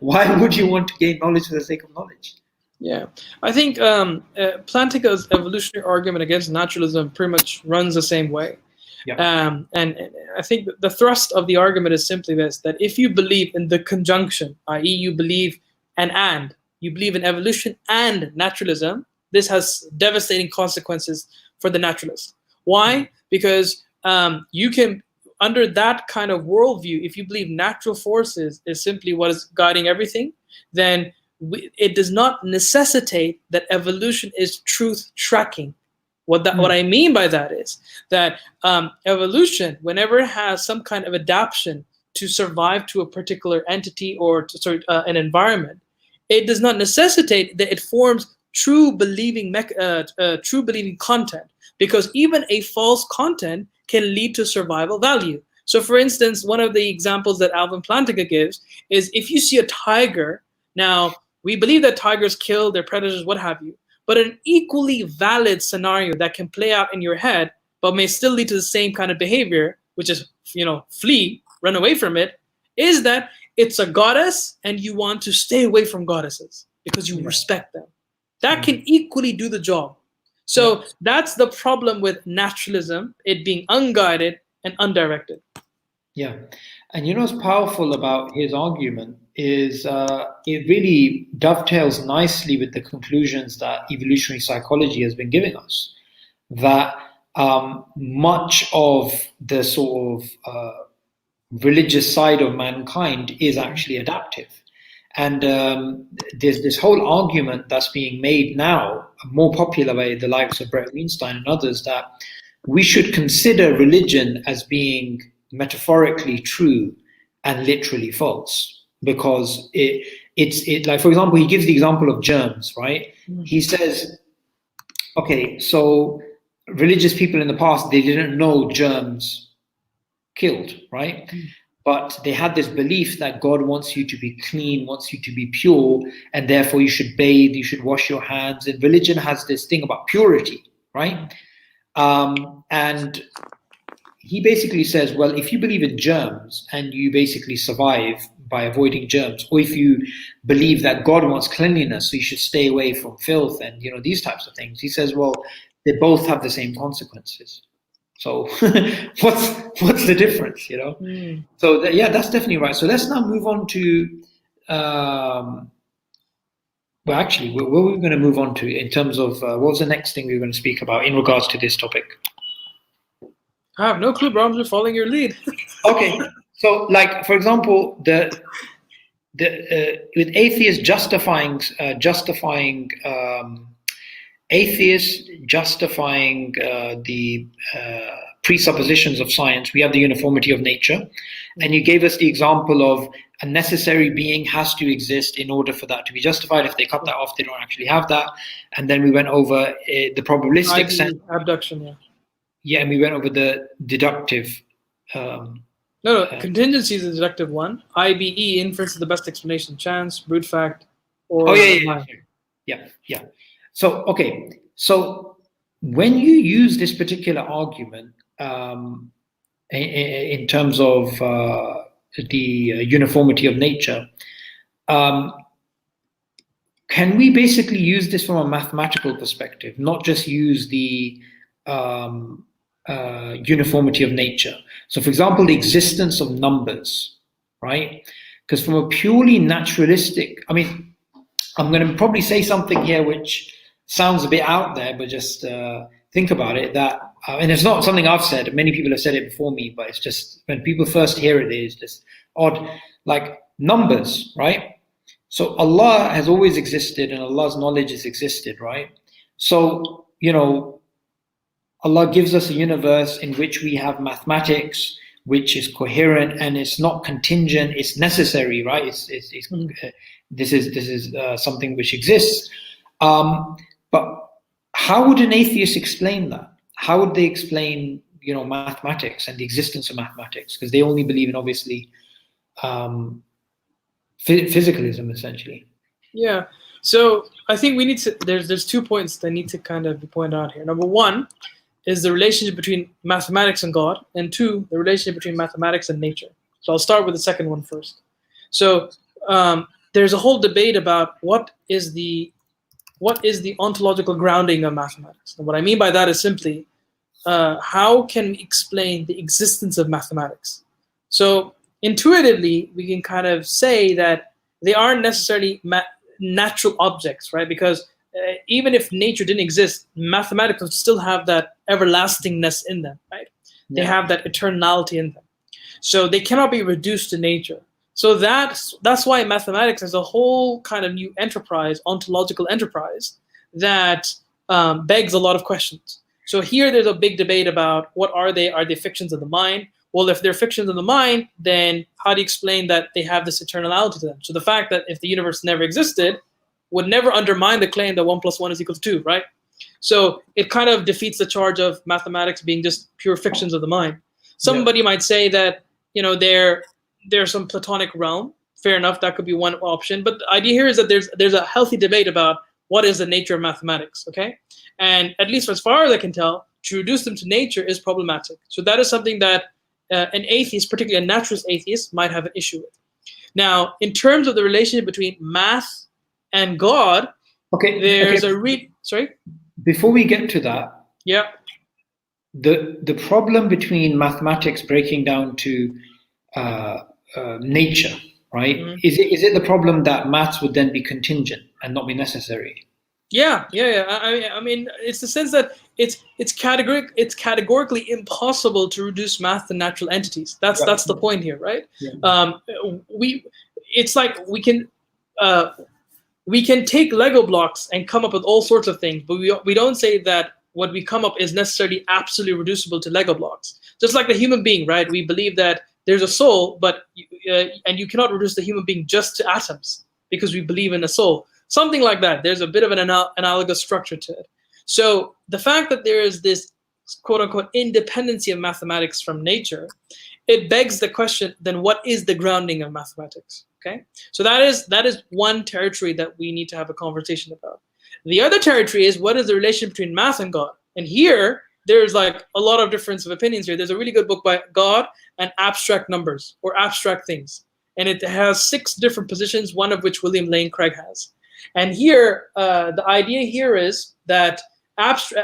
Why would you want to gain knowledge for the sake of knowledge? Yeah, I think Plantinga's evolutionary argument against naturalism pretty much runs the same way. Yeah. And I think the thrust of the argument is simply this, that if you believe in the conjunction, i.e. you believe you believe in evolution and naturalism, this has devastating consequences for the naturalist. Why? Because you can, under that kind of worldview, if you believe natural forces is simply what is guiding everything, then it does not necessitate that evolution is truth tracking. What I mean by that is that evolution, whenever it has some kind of adaptation to survive to a particular entity or an environment, it does not necessitate that it forms true believing content, because even a false content can lead to survival value. So, for instance, one of the examples that Alvin Plantinga gives is if you see a tiger. Now, we believe that tigers kill their predators, what have you. But an equally valid scenario that can play out in your head, but may still lead to the same kind of behavior, which is, flee, run away from it, is that it's a goddess and you want to stay away from goddesses because you respect them. That can equally do the job. So that's the problem with naturalism, it being unguided and undirected. Yeah. And what's powerful about his argument is it really dovetails nicely with the conclusions that evolutionary psychology has been giving us, that much of the sort of religious side of mankind is actually adaptive. And there's this whole argument that's being made now, more popular by the likes of Brett Weinstein and others, that we should consider religion as being metaphorically true and literally false, because it's like, for example, he gives the example of germs, right? He says, okay, so religious people in the past, they didn't know germs killed, right? But they had this belief that God wants you to be clean, wants you to be pure, and therefore you should bathe, you should wash your hands. And religion has this thing about purity, right? And he basically says, well, if you believe in germs and you basically survive by avoiding germs, or if you believe that God wants cleanliness, so you should stay away from filth and these types of things, he says, well, they both have the same consequences. So what's the difference, So that's definitely right. So let's now move on to, well, actually, what were we going to move on to in terms of what was the next thing we were going to speak about in regards to this topic? I have no clue, bro. I'm just following your lead. Okay. So, like, for example, with atheists justifying the presuppositions of science, we have the uniformity of nature. And you gave us the example of a necessary being has to exist in order for that to be justified. If they cut that off, they don't actually have that. And then we went over the probabilistic sense. Abduction, yeah. Yeah, and we went over the deductive No, contingency is the deductive one. IBE, inference is the best explanation. Chance, brute fact, or yeah. So okay, so when you use this particular argument in terms of the uniformity of nature, can we basically use this from a mathematical perspective, not just use the uniformity of nature? So, for example, the existence of numbers, right? Because from a purely naturalistic, I mean, I'm going to probably say something here which sounds a bit out there, but just think about it. That and it's not something I've said. Many people have said it before me, but it's just when people first hear it, it's just odd. Like numbers, right? So Allah has always existed, and Allah's knowledge has existed, right? So Allah gives us a universe in which we have mathematics, which is coherent and it's not contingent. It's necessary, right? This is something which exists. But how would an atheist explain that? How would they explain, mathematics and the existence of mathematics? Because they only believe in, obviously, physicalism, essentially. Yeah. So I think we need to. There's 2 points that need to kind of be pointed out here. Number one is the relationship between mathematics and God, and 2, the relationship between mathematics and nature. So I'll start with the second one first. So there's a whole debate about what is the ontological grounding of mathematics. And what I mean by that is simply how can we explain the existence of mathematics? So intuitively, we can kind of say that they aren't necessarily natural objects, right? Because even if nature didn't exist, mathematics would still have that everlastingness in them, right? Yeah. They have that eternality in them. So they cannot be reduced to nature. So that's why mathematics is a whole kind of new enterprise, ontological enterprise, that begs a lot of questions. So here there's a big debate about what are they? Are they fictions of the mind? Well, if they're fictions of the mind, then how do you explain that they have this eternality to them? So the fact that if the universe never existed would never undermine the claim that 1 + 1 = 2, right? So it kind of defeats the charge of mathematics being just pure fictions of the mind. Somebody might say that, there's some Platonic realm. Fair enough, that could be one option. But the idea here is that there's a healthy debate about what is the nature of mathematics, okay? And at least as far as I can tell, to reduce them to nature is problematic. So that is something that an atheist, particularly a naturalist atheist, might have an issue with. Now, in terms of the relationship between math and God, there's sorry? Before we get to that, yeah, the problem between mathematics breaking down to nature, right? Mm-hmm. Is it the problem that maths would then be contingent and not be necessary? Yeah. I mean, it's the sense that it's categorically impossible to reduce math to natural entities. That's the point here, right? Yeah. It's like we can take Lego blocks and come up with all sorts of things, but we don't say that what we come up is necessarily absolutely reducible to Lego blocks. Just like the human being, right? We believe that there's a soul, but and you cannot reduce the human being just to atoms because we believe in a soul. Something like that. There's a bit of an analogous structure to it. So the fact that there is this quote-unquote independency of mathematics from nature, it begs the question, then what is the grounding of mathematics? Okay, so that is one territory that we need to have a conversation about. The other territory is what is the relation between math and God? And here, there's like a lot of difference of opinions here. There's a really good book by God and Abstract Numbers, or Abstract Things. And it has 6 different positions, one of which William Lane Craig has. And here, the idea here is that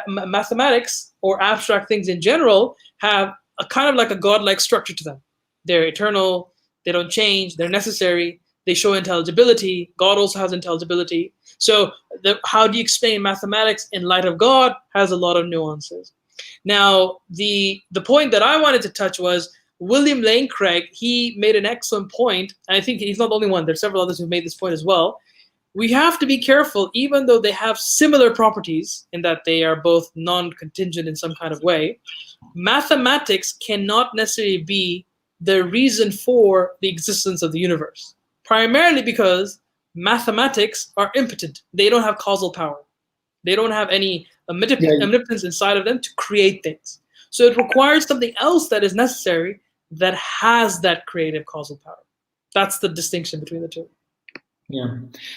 mathematics or abstract things in general have a kind of like a godlike structure to them. They're eternal, they don't change, they're necessary, they show intelligibility. God also has intelligibility. So how do you explain mathematics in light of God has a lot of nuances. Now, the point that I wanted to touch was William Lane Craig. He made an excellent point, and I think he's not the only one. There's several others who made this point as well. We have to be careful, even though they have similar properties in that they are both non-contingent in some kind of way. Mathematics cannot necessarily be the reason for the existence of the universe, primarily because mathematics are impotent. They don't have causal power. They don't have any omnipotence inside of them to create things. So it requires something else that is necessary, that has that creative causal power. That's the distinction between the two. Yeah,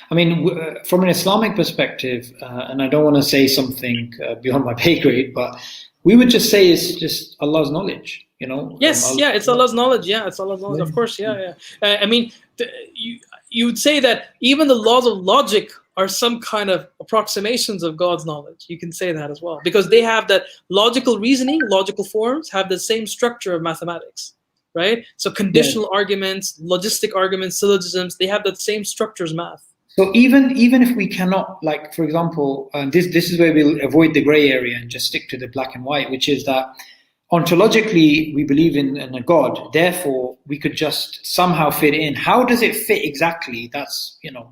I mean, from an Islamic perspective, and I don't want to say something beyond my pay grade, but we would just say it's just Allah's knowledge, you know? Yes, yeah, it's Allah's knowledge. Yeah, it's Allah's knowledge. Of course, yeah. I mean, you would say that even the laws of logic are some kind of approximations of God's knowledge. You can say that as well, because they have that logical reasoning, logical forms have the same structure of mathematics, right? So conditional arguments, logistic arguments, syllogisms, they have that same structure as math. So even if we cannot, like, for example, this is where we'll avoid the gray area and just stick to the black and white, which is that ontologically we believe in a God, therefore we could just somehow fit in. How does it fit exactly? That's, you know,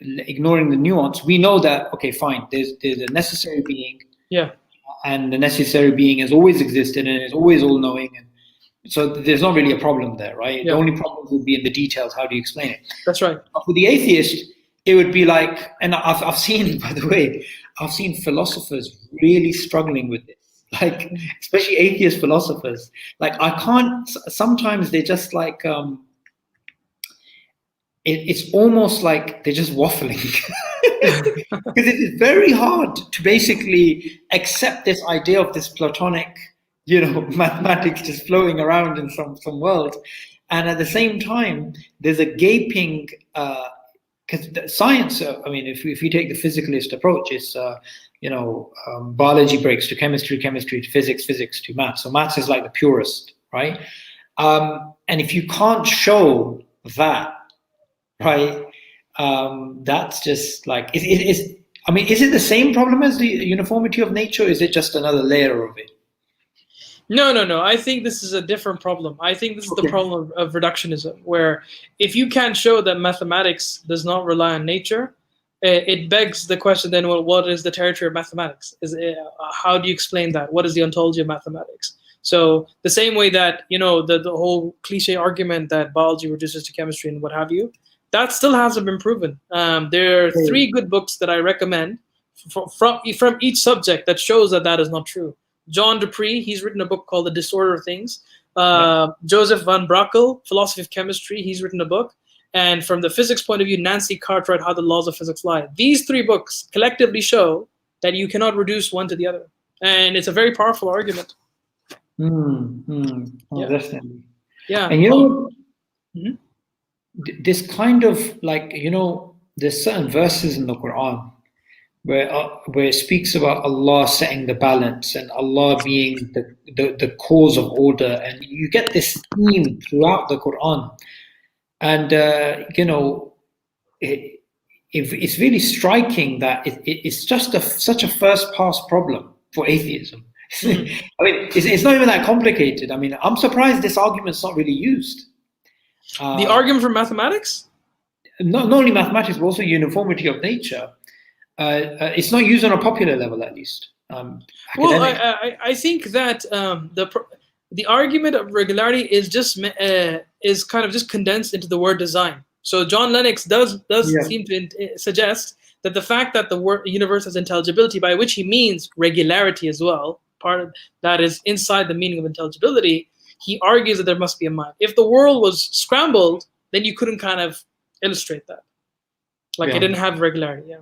ignoring the nuance. We know that, okay, fine, there's a necessary being, and the necessary being has always existed and is always all-knowing, and so there's not really a problem there, right? The only problem would be in the details. How do you explain it? That's right. But for the atheist, it would be like, and I've seen, by the way, I've seen philosophers really struggling with this, like, especially atheist philosophers. Like, I can't, sometimes they're just like, it's almost like they're just waffling. Because it is very hard to basically accept this idea of this Platonic, you know, mathematics just flowing around in some world. And at the same time, there's a gaping, because science, I mean, if we take the physicalist approach, it's, you know, biology breaks to chemistry, chemistry to physics, physics to maths. So maths is like the purest, right? And if you can't show that, right, that's just like, I mean, is it the same problem as the uniformity of nature? Or is it just another layer of it? No. I think this is a different problem. I think this is the problem of reductionism, where if you can't show that mathematics does not rely on nature, it begs the question then, well, what is the territory of mathematics? How do you explain that? What is the ontology of mathematics? So the same way that, you know, the whole cliche argument that biology reduces to chemistry and what have you, that still hasn't been proven. There are 3 good books that I recommend from each subject that shows that is not true. John Dupree, he's written a book called The Disorder of Things. Joseph van Brakel, Philosophy of Chemistry, he's written a book. And from the physics point of view, Nancy Cartwright, How the Laws of Physics Lie. These 3 books collectively show that you cannot reduce one to the other. And it's a very powerful argument. Definitely. Yeah. And you know, this kind of, like, you know, there's certain verses in the Quran where it speaks about Allah setting the balance and Allah being the cause of order, and you get this theme throughout the Quran, and you know, it's really striking that it's just such a first pass problem for atheism. I mean, it's not even that complicated. I mean, I'm surprised this argument's not really used. The argument for mathematics? Not only mathematics, but also uniformity of nature. It's not used on a popular level, at least. Well, I think that the argument of regularity is just is kind of just condensed into the word design. So John Lennox does seem to suggest that the fact that the word universe has intelligibility, by which he means regularity as well, part of that is inside the meaning of intelligibility. He argues that there must be a mind. If the world was scrambled, then you couldn't kind of illustrate that. Like it didn't have regularity.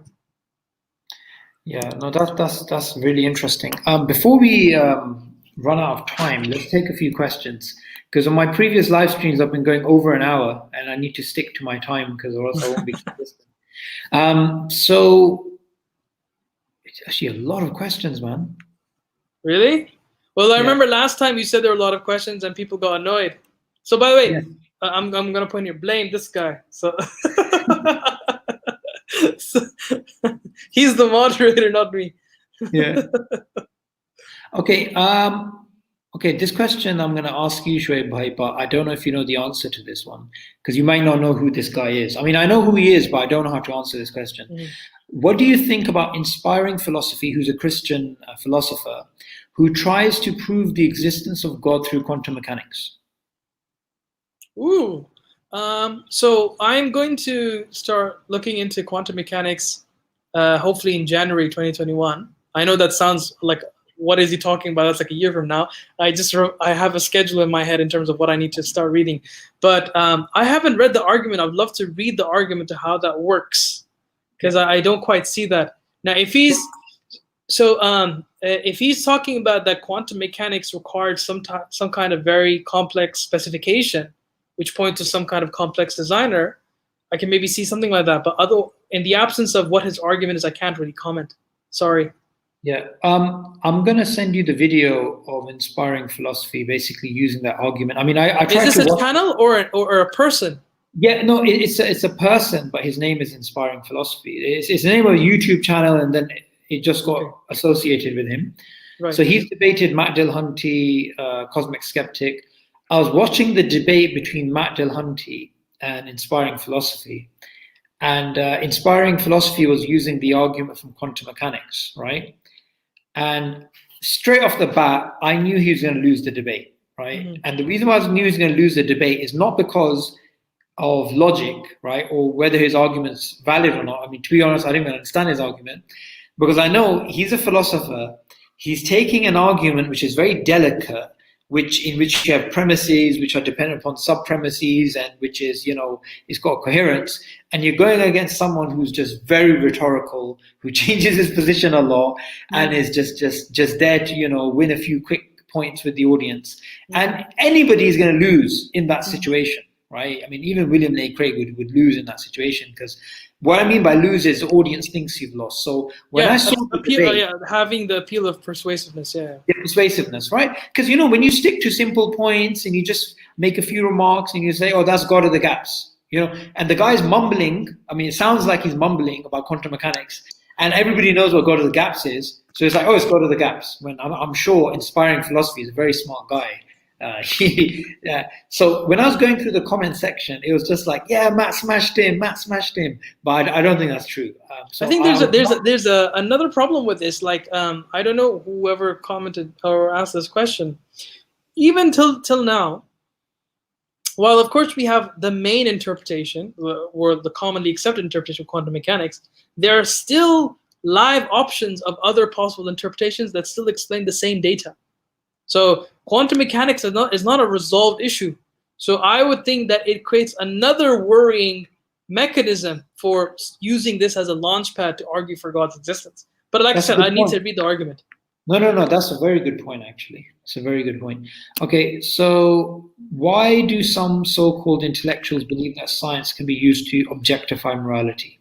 Yeah, no, that's really interesting. Before we run out of time, let's take a few questions, because on my previous live streams I've been going over an hour, and I need to stick to my time because or else I won't be consistent. So it's actually a lot of questions, man. Really? Well, I remember last time you said there were a lot of questions and people got annoyed. So by the way, I'm gonna put in your blame this guy. So, so he's the moderator, not me. Yeah. Okay. Okay. This question I'm gonna ask you, Shoaib bhai, but I don't know if you know the answer to this one, because you might not know who this guy is. I mean, I know who he is, but I don't know how to answer this question. What do you think about inspiring philosophy, who's a Christian philosopher, who tries to prove the existence of God through quantum mechanics? Ooh. So I'm going to start looking into quantum mechanics hopefully in January 2021. I know that sounds like what is he talking about? That's like a year from now. I have a schedule in my head in terms of what I need to start reading. But I haven't read the argument. I would love to read the argument to how that works, because I don't quite see that. Now, if he's talking about that quantum mechanics required some kind of very complex specification, which points to some kind of complex designer, I can maybe see something like that. But in the absence of what his argument is, I can't really comment. Sorry. Yeah, I'm going to send you the video of Inspiring Philosophy, basically using that argument. I mean, I tried to. Is this a channel or a person? Yeah, no, it's a person, but his name is Inspiring Philosophy. It's the name of a YouTube channel, and then it just got associated with him. Right. So he's debated Matt Dillahunty, Cosmic Skeptic. I was watching the debate between Matt Dillahunty and Inspiring Philosophy. And Inspiring Philosophy was using the argument from quantum mechanics, right? And straight off the bat, I knew he was going to lose the debate, right? Mm-hmm. And the reason why I knew he was going to lose the debate is not because of logic, right? Or whether his argument's valid or not. I mean, to be honest, I didn't even understand his argument, because I know he's a philosopher. He's taking an argument which is very delicate, in which you have premises which are dependent upon sub-premises, and which is, it's got coherence, and you're going against someone who's just very rhetorical, who changes his position a lot, and is just there to, win a few quick points with the audience. And anybody is going to lose in that situation, right? I mean, even William Lane Craig would lose in that situation, because what I mean by lose is the audience thinks you've lost. So when I saw the debate, having the appeal of persuasiveness, persuasiveness, right? Because when you stick to simple points and you just make a few remarks and you say, "Oh, that's God of the gaps," and the guy's mumbling. I mean, it sounds like he's mumbling about quantum mechanics, and everybody knows what God of the gaps is. So it's like, "Oh, it's God of the gaps." When I'm sure Inspiring Philosophy is a very smart guy. So when I was going through the comment section, it was just like, yeah, Matt smashed him, but I don't think that's true. So I think there's another problem with this. Like, I don't know whoever commented or asked this question. Even till now, while of course we have the main interpretation or the commonly accepted interpretation of quantum mechanics, there are still live options of other possible interpretations that still explain the same data. So quantum mechanics is not a resolved issue. So I would think that it creates another worrying mechanism for using this as a launchpad to argue for God's existence. But like I said, I need to read the argument. No. That's a very good point, actually. It's a very good point. Okay, so why do some so-called intellectuals believe that science can be used to objectify morality?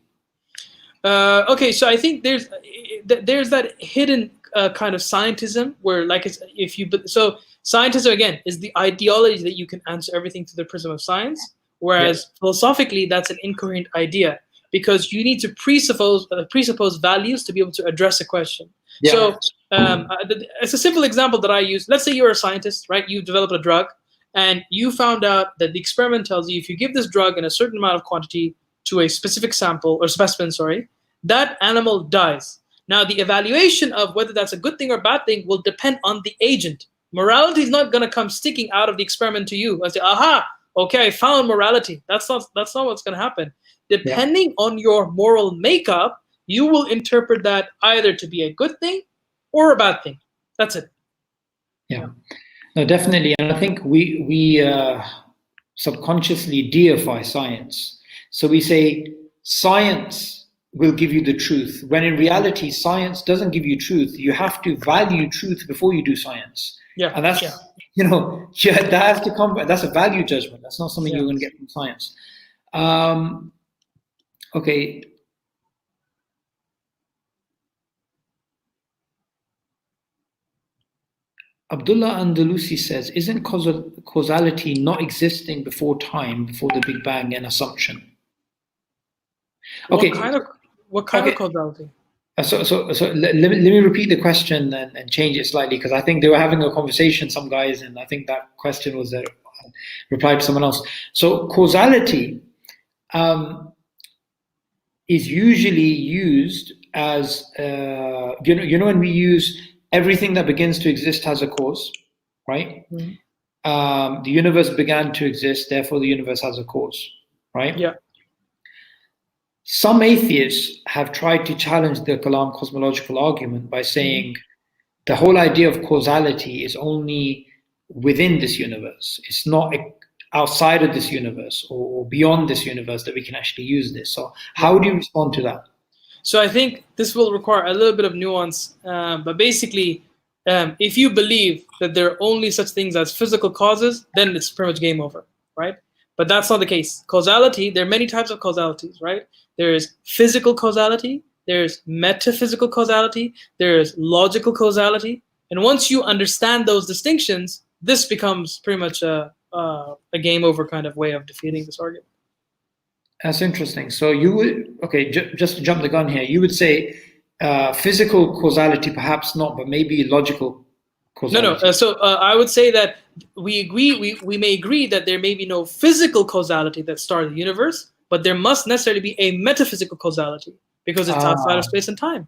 Okay, so I think there's that hidden kind of scientism where, like, so scientism again is the ideology that you can answer everything through the prism of science, whereas philosophically that's an incoherent idea, because you need to presuppose values to be able to address a question. Yeah. So it's a simple example that I use. Let's say you're a scientist, right? You developed a drug, and you found out that the experiment tells you if you give this drug in a certain amount of quantity to a specific sample or specimen, that animal dies. Now, the evaluation of whether that's a good thing or bad thing will depend on the agent. Morality is not going to come sticking out of the experiment to you and say, "Aha, okay, I found morality." That's not what's going to happen. Depending on your moral makeup, you will interpret that either to be a good thing or a bad thing. That's it. Yeah, no, definitely. And I think we subconsciously deify science. So we say science will give you the truth, when in reality, science doesn't give you truth. You have to value truth before you do science. Yeah. And that's, that has to come, that's a value judgment. That's not something you're going to get from science. Okay. Abdullah Andalusi says, isn't causality not existing before time, before the Big Bang, an assumption? Okay. What kind of causality? So let me repeat the question and change it slightly, because I think they were having a conversation, some guys, and I think that question was a reply to someone else. So causality is usually used as, when we use everything that begins to exist has a cause, right? Mm-hmm. The universe began to exist, therefore the universe has a cause, right? Yeah. Some atheists have tried to challenge the Kalam cosmological argument by saying the whole idea of causality is only within this universe. It's not outside of this universe or beyond this universe that we can actually use this. So how do you respond to that? So I think this will require a little bit of nuance, but basically, if you believe that there are only such things as physical causes, then it's pretty much game over, right? But that's not the case. Causality, there are many types of causalities, right? There is physical causality, there's metaphysical causality, there's logical causality. And once you understand those distinctions, this becomes pretty much a game over kind of way of defeating this argument. That's interesting. So you would, okay, just to jump the gun here, you would say physical causality, perhaps not, but maybe logical causality. No. So I would say that we may agree that there may be no physical causality that started the universe, but there must necessarily be a metaphysical causality because it's outside of space and time.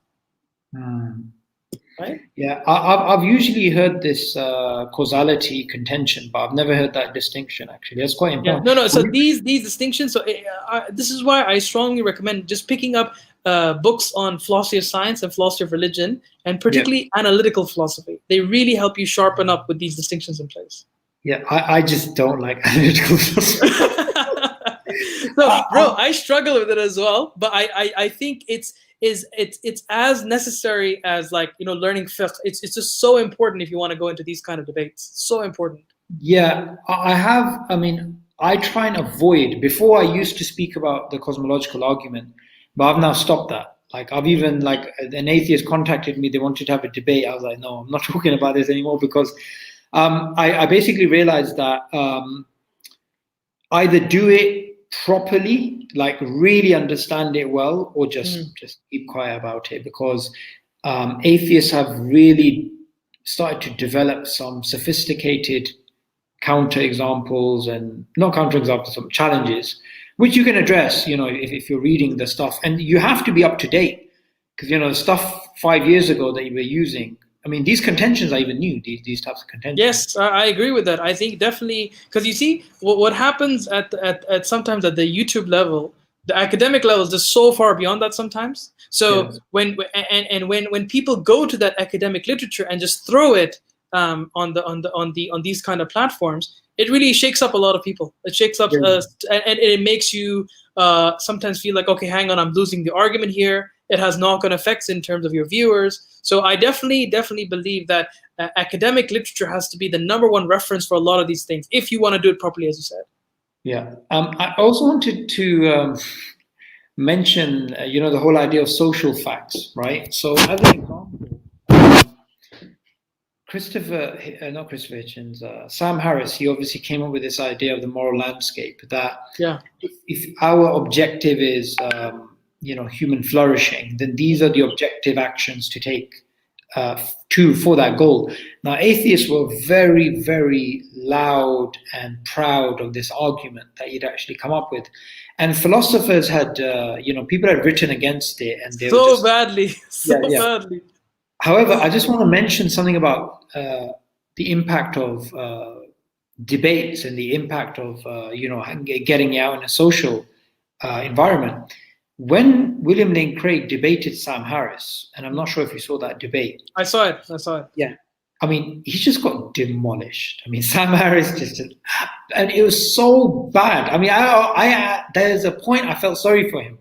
Right? Yeah, I've usually heard this causality contention, but I've never heard that distinction. Actually, that's quite important. Yeah, no. So these distinctions. So this is why I strongly recommend just picking up books on philosophy of science and philosophy of religion, and particularly analytical philosophy. They really help you sharpen up with these distinctions in place. Yeah, I just don't like analytical philosophy. So, bro, I struggle with it as well, but I think it's as necessary as, like, learning fiqh. It's just so important if you want to go into these kind of debates. So important. Yeah, I try and avoid. Before, I used to speak about the cosmological argument, but I've now stopped that. Like, I've even, like, an atheist contacted me. They wanted to have a debate. I was like, no, I'm not talking about this anymore, because I basically realized that either do it properly, like really understand it well, or just keep quiet about it, because atheists have really started to develop some sophisticated counterexamples, and not counterexamples, some challenges, which you can address, if you're reading the stuff. And you have to be up to date, because, the stuff 5 years ago that you were using, these contentions are even new, these types of contentions. Yes, I agree with that. I think definitely, because you see, what happens at sometimes at the YouTube level, the academic level is just so far beyond that sometimes. So when people go to that academic literature and just throw it on these kind of platforms, it really shakes up a lot of people. It shakes up, and it makes you sometimes feel like, okay, hang on, I'm losing the argument here. It has knock-on effects in terms of your viewers. So I definitely believe that academic literature has to be the #1 reference for a lot of these things, if you want to do it properly, as you said. Yeah. I also wanted to mention, the whole idea of social facts, right? So as an example, Sam Harris, he obviously came up with this idea of the moral landscape, that if our objective is human flourishing, then these are the objective actions to take for that goal. Now, atheists were very, very loud and proud of this argument that he'd actually come up with, and philosophers had, people had written against it, and they were badly. However, I just want to mention something about the impact of debates and the impact of getting out in a social environment. When William Lane Craig debated Sam Harris, and I'm not sure if you saw that debate. I saw it. Yeah. He just got demolished. Sam Harris and it was so bad. There's a point I felt sorry for him,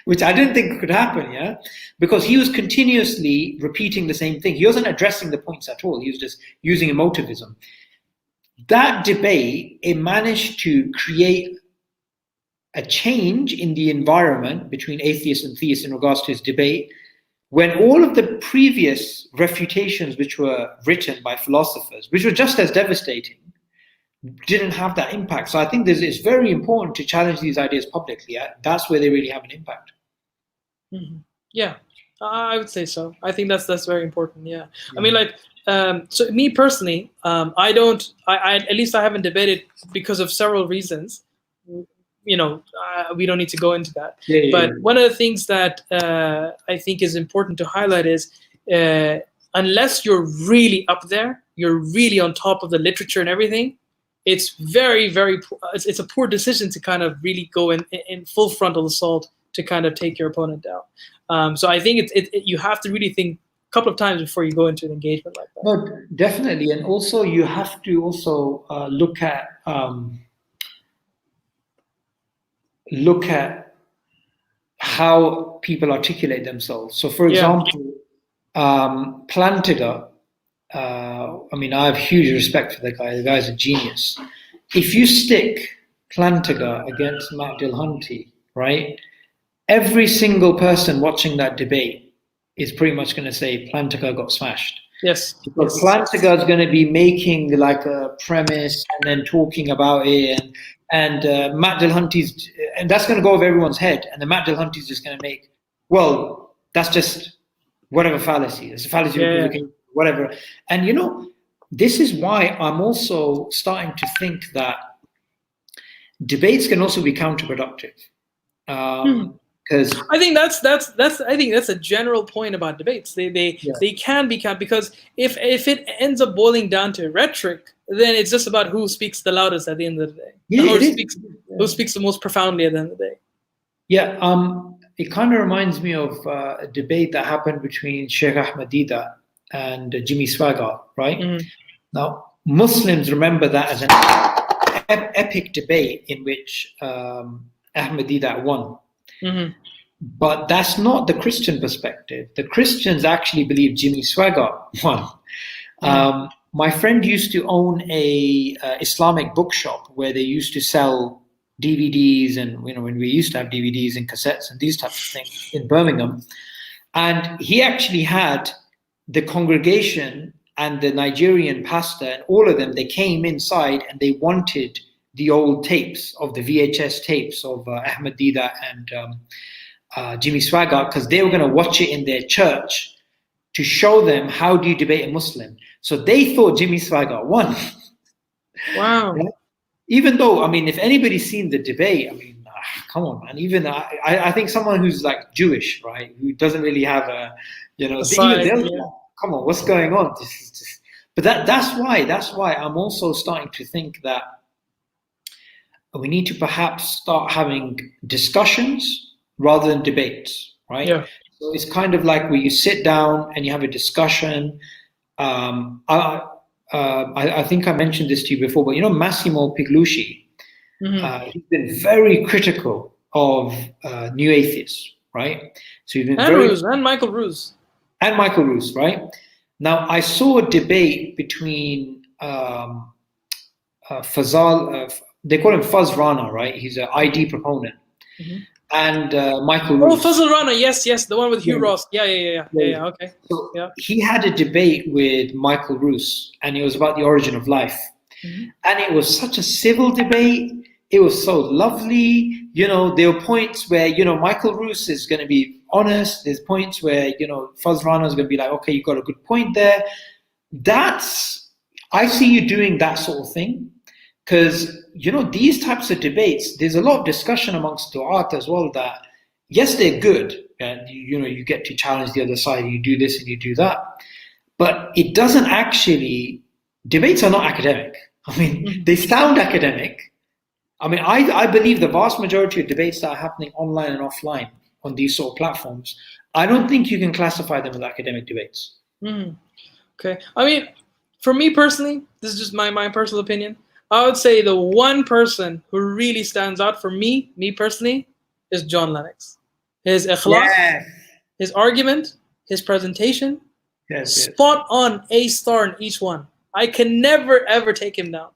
which I didn't think could happen, because he was continuously repeating the same thing. He wasn't addressing the points at all. He was just using emotivism. That debate, it managed to create a change in the environment between atheists and theists in regards to his debate, when all of the previous refutations which were written by philosophers, which were just as devastating, didn't have that impact. So I think it's very important to challenge these ideas publicly. That's where they really have an impact. Mm-hmm. Yeah, I would say so. I think that's very important. Yeah. So me personally, I at least I haven't debated because of several reasons. We don't need to go into that. But one of the things that I think is important to highlight is, unless you're really up there, you're really on top of the literature and everything, it's very, very, it's a poor decision to kind of really go in full frontal assault to kind of take your opponent down. So I think you have to really think couple of times before you go into an engagement like that. No, definitely, and also you have to also look at how people articulate themselves. So, for example, Plantinga. I mean, I have huge respect for the guy. The guy's a genius. If you stick Plantinga against Matt Dillahunty, right? Every single person watching that debate is pretty much going to say Plantinga got smashed. Yes. Because Plantinga is going to be making like a premise and then talking about it, and Matt Dillahunty's, and that's going to go over everyone's head. And then Matt Dillahunty's just going to make, well, that's just whatever fallacy. It's a fallacy of equivocation, whatever. And this is why I'm also starting to think that debates can also be counterproductive. Because I think that's a general point about debates. They can be because if it ends up boiling down to rhetoric, then it's just about who speaks the loudest at the end of the day. Who speaks the most profoundly at the end of the day. Yeah, it kind of reminds me of a debate that happened between Sheikh Ahmed Deedat and Jimmy Swaggart, right? Mm-hmm. Now, Muslims remember that as an epic debate in which Ahmed Deedat won. Mm-hmm. But that's not the Christian perspective. The Christians actually believe Jimmy Swaggart won. Mm-hmm. My friend used to own a Islamic bookshop where they used to sell DVDs, and when we used to have DVDs and cassettes and these types of things in Birmingham. And he actually had the congregation and the Nigerian pastor and all of them, they came inside and they wanted the old tapes of the VHS tapes of Ahmed Deedat and Jimmy Swaggart, because they were going to watch it in their church to show them how do you debate a Muslim. So they thought Jimmy Swaggart won. Wow. Even though, I mean, if anybody's seen the debate, I mean, come on, man. Even I think someone who's like Jewish, right, who doesn't really have a, come on, what's going on? But that's why I'm also starting to think that we need to perhaps start having discussions rather than debates, right? Yeah. So it's kind of like where you sit down and you have a discussion. I think I mentioned this to you before, but Massimo Piglucci, mm-hmm. He's been very critical of new atheists, right? So he's been and Michael Ruse. And Michael Ruse, right? Now, I saw a debate between Fazal, they call him Faz Rana, right? He's an ID proponent. Mm-hmm. And Michael Ruse. Oh, Fazal Rana, yes, the one with Hugh Ross. Yeah, okay. So he had a debate with Michael Ruse, and it was about the origin of life. Mm-hmm. And it was such a civil debate. It was so lovely. There were points where, Michael Ruse is going to be honest. There's points where, Faz Rana is going to be like, okay, you got a good point there. I see you doing that sort of thing. Because, these types of debates, there's a lot of discussion amongst du'at as well that, yes, they're good. And, you get to challenge the other side. You do this and you do that. But it doesn't actually, debates are not academic. I mean, they sound academic. I mean, I believe the vast majority of debates that are happening online and offline on these sort of platforms, I don't think you can classify them as academic debates. Mm. Okay. I mean, for me personally, this is just my personal opinion. I would say the one person who really stands out for me personally, is John Lennox. His akhlaq, his argument, his presentation, spot on, A star in each one. I can never, ever take him down.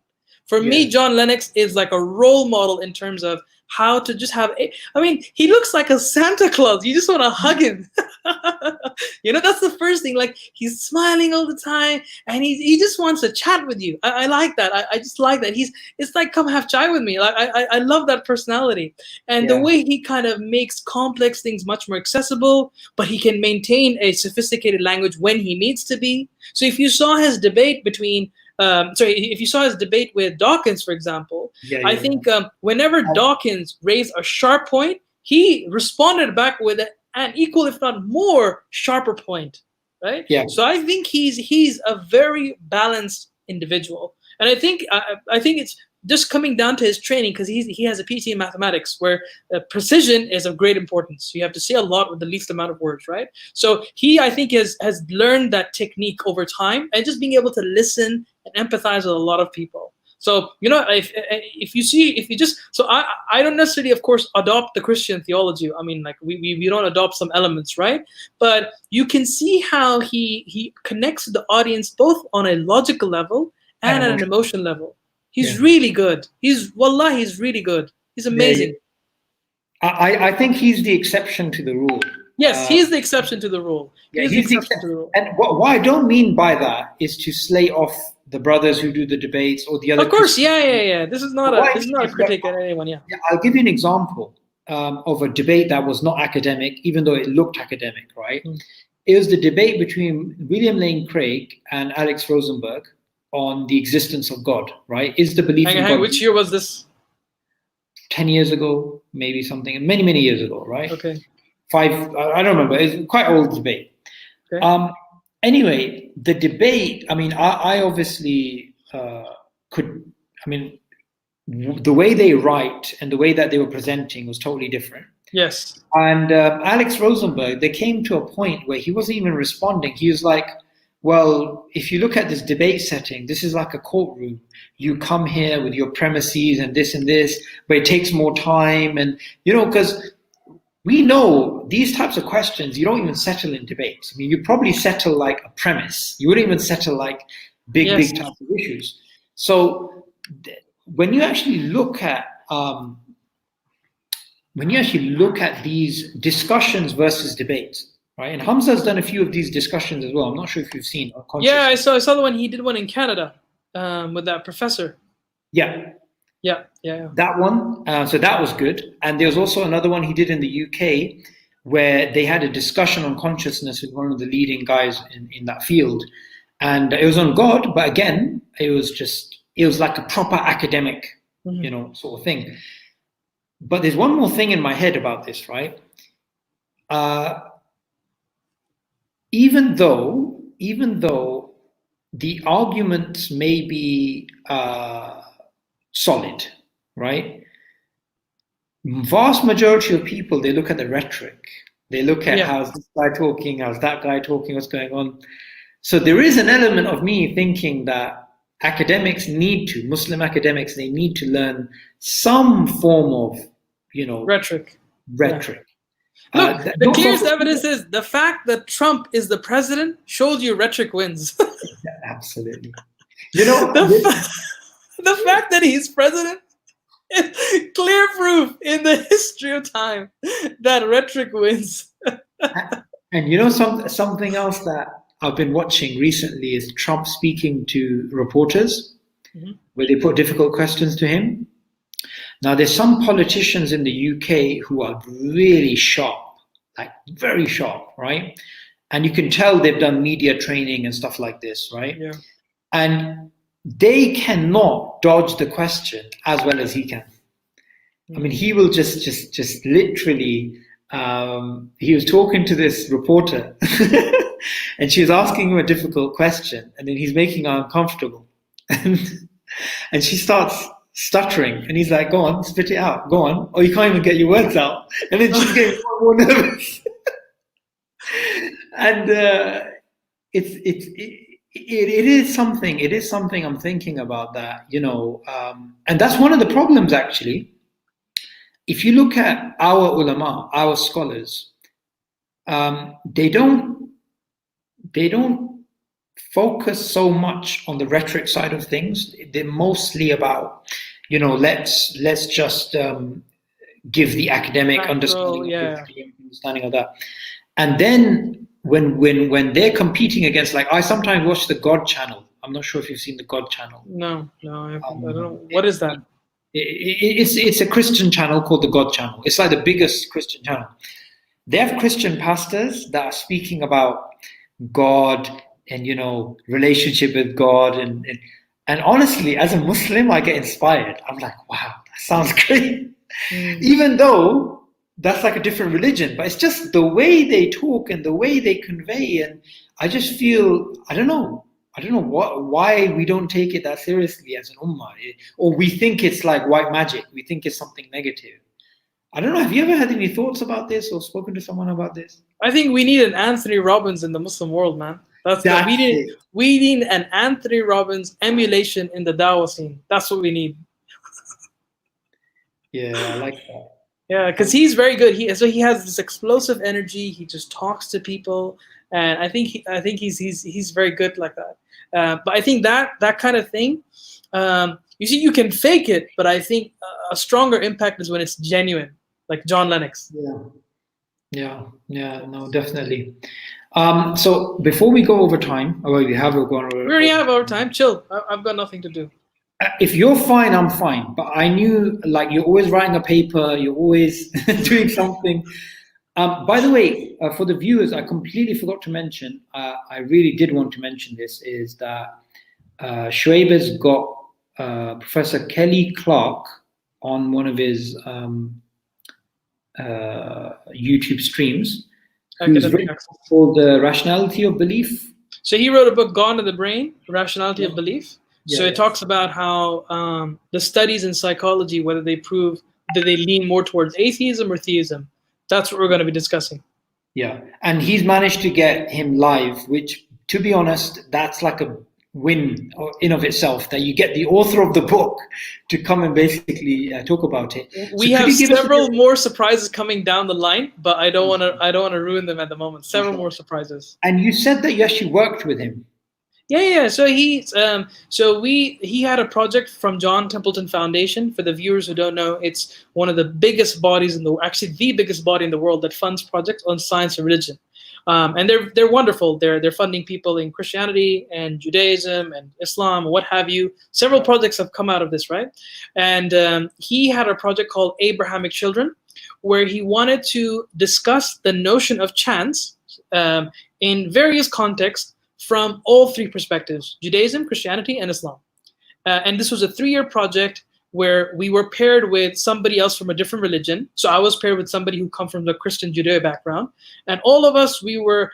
For me, John Lennox is like a role model in terms of how to just have I mean, he looks like a Santa Claus. You just want to hug him. That's the first thing. Like, he's smiling all the time, and he just wants to chat with you. I like that. I just like that. It's like, come have chai with me. Like, I love that personality. And the way he kind of makes complex things much more accessible, but he can maintain a sophisticated language when he needs to be. So if you saw his debate between if you saw his debate with Dawkins, for example, I think whenever Dawkins raised a sharp point, he responded back with an equal, if not more, sharper point, right? Yeah. So I think he's a very balanced individual, and I think it's just coming down to his training, because he has a PhD in mathematics, where precision is of great importance. You have to say a lot with the least amount of words, right? So he, I think, has learned that technique over time, and just being able to listen and empathize with a lot of people. So, you know, if you just, so I don't necessarily, of course, adopt the Christian theology. I mean, like we don't adopt some elements, right? But you can see how he connects with the audience both on a logical level and at an emotion level. He's really good. He's really good. He's amazing. I think he's the exception to the rule. Yes, he's the exception to the rule. He's the exception to the rule. And what I don't mean by that is to slay off the brothers who do the debates or the other. Of course, yeah. This is not a critique at anyone. Yeah. I'll give you an example of a debate that was not academic, even though it looked academic, right? It was the debate between William Lane Craig and Alex Rosenberg on the existence of God, right? Is the belief in God? Which year was this? 10 years ago, maybe something, many years ago, right? Okay. 5, I don't remember. It's quite old debate. Okay. Anyway, the debate, I mean, I obviously the way they write and the way that they were presenting was totally different. Yes. And Alex Rosenberg, they came to a point where he wasn't even responding. He was like, well, if you look at this debate setting, this is like a courtroom. You come here with your premises and this, but it takes more time. And, you know, because we know these types of questions, you don't even settle in debates. I mean, you probably settle like a premise. You wouldn't even settle like big types of issues. So when you actually look at these discussions versus debates, right? And Hamza's done a few of these discussions as well. I'm not sure if you've seen. Yeah, I saw the one. He did one in Canada with that professor. Yeah. That one. So that was good. And there was also another one he did in the UK where they had a discussion on consciousness with one of the leading guys in that field. And it was on God, but again, it was like a proper academic, you know, sort of thing. But there's one more thing in my head about this, right? Even though the arguments may be solid, right? Vast majority of people, they look at the rhetoric. They look at how's this guy talking, how's that guy talking, what's going on. So there is an element of me thinking that Muslim academics, they need to learn some form of, you know, rhetoric. Yeah. Look, the clearest evidence is the fact that Trump is the president shows you rhetoric wins. Yeah, absolutely. You know, the fact that he's president is clear proof in the history of time that rhetoric wins. And you know, something else that I've been watching recently is Trump speaking to reporters where they put difficult questions to him. Now, there's some politicians in the UK who are really sharp, like very sharp, right? And you can tell they've done media training and stuff like this, right? Yeah. And they cannot dodge the question as well as he can. I mean, he will just literally, he was talking to this reporter and she was asking him a difficult question and then he's making her uncomfortable. And she starts stuttering and he's like, go on, spit it out, go on. Or you can't even get your words out. And then she's getting more nervous. And it is something I'm thinking about that, you know, and that's one of the problems actually. If you look at our ulama, our scholars, they don't focus so much on the rhetoric side of things. They're mostly about, you know, let's just give the academic understanding of that. And then when they're competing against, like, I sometimes watch the God channel. I'm not sure if you've seen the God channel. No, I don't know. What is that? It's a Christian channel called the God channel. It's like the biggest Christian channel. They have Christian pastors that are speaking about God and, you know, relationship with God. And honestly, as a Muslim, I get inspired. I'm like, wow, that sounds great. Even though that's like a different religion, but it's just the way they talk and the way they convey. And I just feel, I don't know, I don't know why we don't take it that seriously as an ummah, or we think it's like white magic. We think it's something negative. I don't know. Have you ever had any thoughts about this or spoken to someone about this? I think we need an Anthony Robbins in the Muslim world, man. We need an Anthony Robbins emulation in the dawah scene. That's what we need. Yeah, I like that. Yeah, because he's very good. He has this explosive energy. He just talks to people, and I think he's very good like that. But I think that kind of thing, you see, you can fake it, but I think a stronger impact is when it's genuine, like John Lennox. Yeah, no, definitely. So before we go over time, we already have over time. Chill. I've got nothing to do. If you're fine, I'm fine. But I knew, like, you're always writing a paper, you're always doing something. By the way, for the viewers, I completely forgot to mention, I really did want to mention this, is that Shoaib has got Professor Kelly Clark on one of his YouTube streams, who's written called The Rationality of Belief. So he wrote a book, Gone to the Brain, Rationality of Belief. So it talks about how the studies in psychology, whether they prove that they lean more towards atheism or theism. That's what we're going to be discussing. Yeah, and he's managed to get him live, which, to be honest, that's like a win in of itself, that you get the author of the book to come and basically talk about it. We have several more surprises coming down the line, but I don't want to ruin them at the moment. Several more surprises. And you said that you actually worked with him. Yeah. So he had a project from John Templeton Foundation. For the viewers who don't know, it's one of the biggest bodies actually the biggest body in the world that funds projects on science and religion. And they're wonderful. They're funding people in Christianity and Judaism and Islam, what have you. Several projects have come out of this, right? And he had a project called Abrahamic Children, where he wanted to discuss the notion of chance in various contexts from all three perspectives: Judaism, Christianity, and Islam. And this was a 3-year project where we were paired with somebody else from a different religion. So I was paired with somebody who come from the Christian Judeo background. And all of us, we were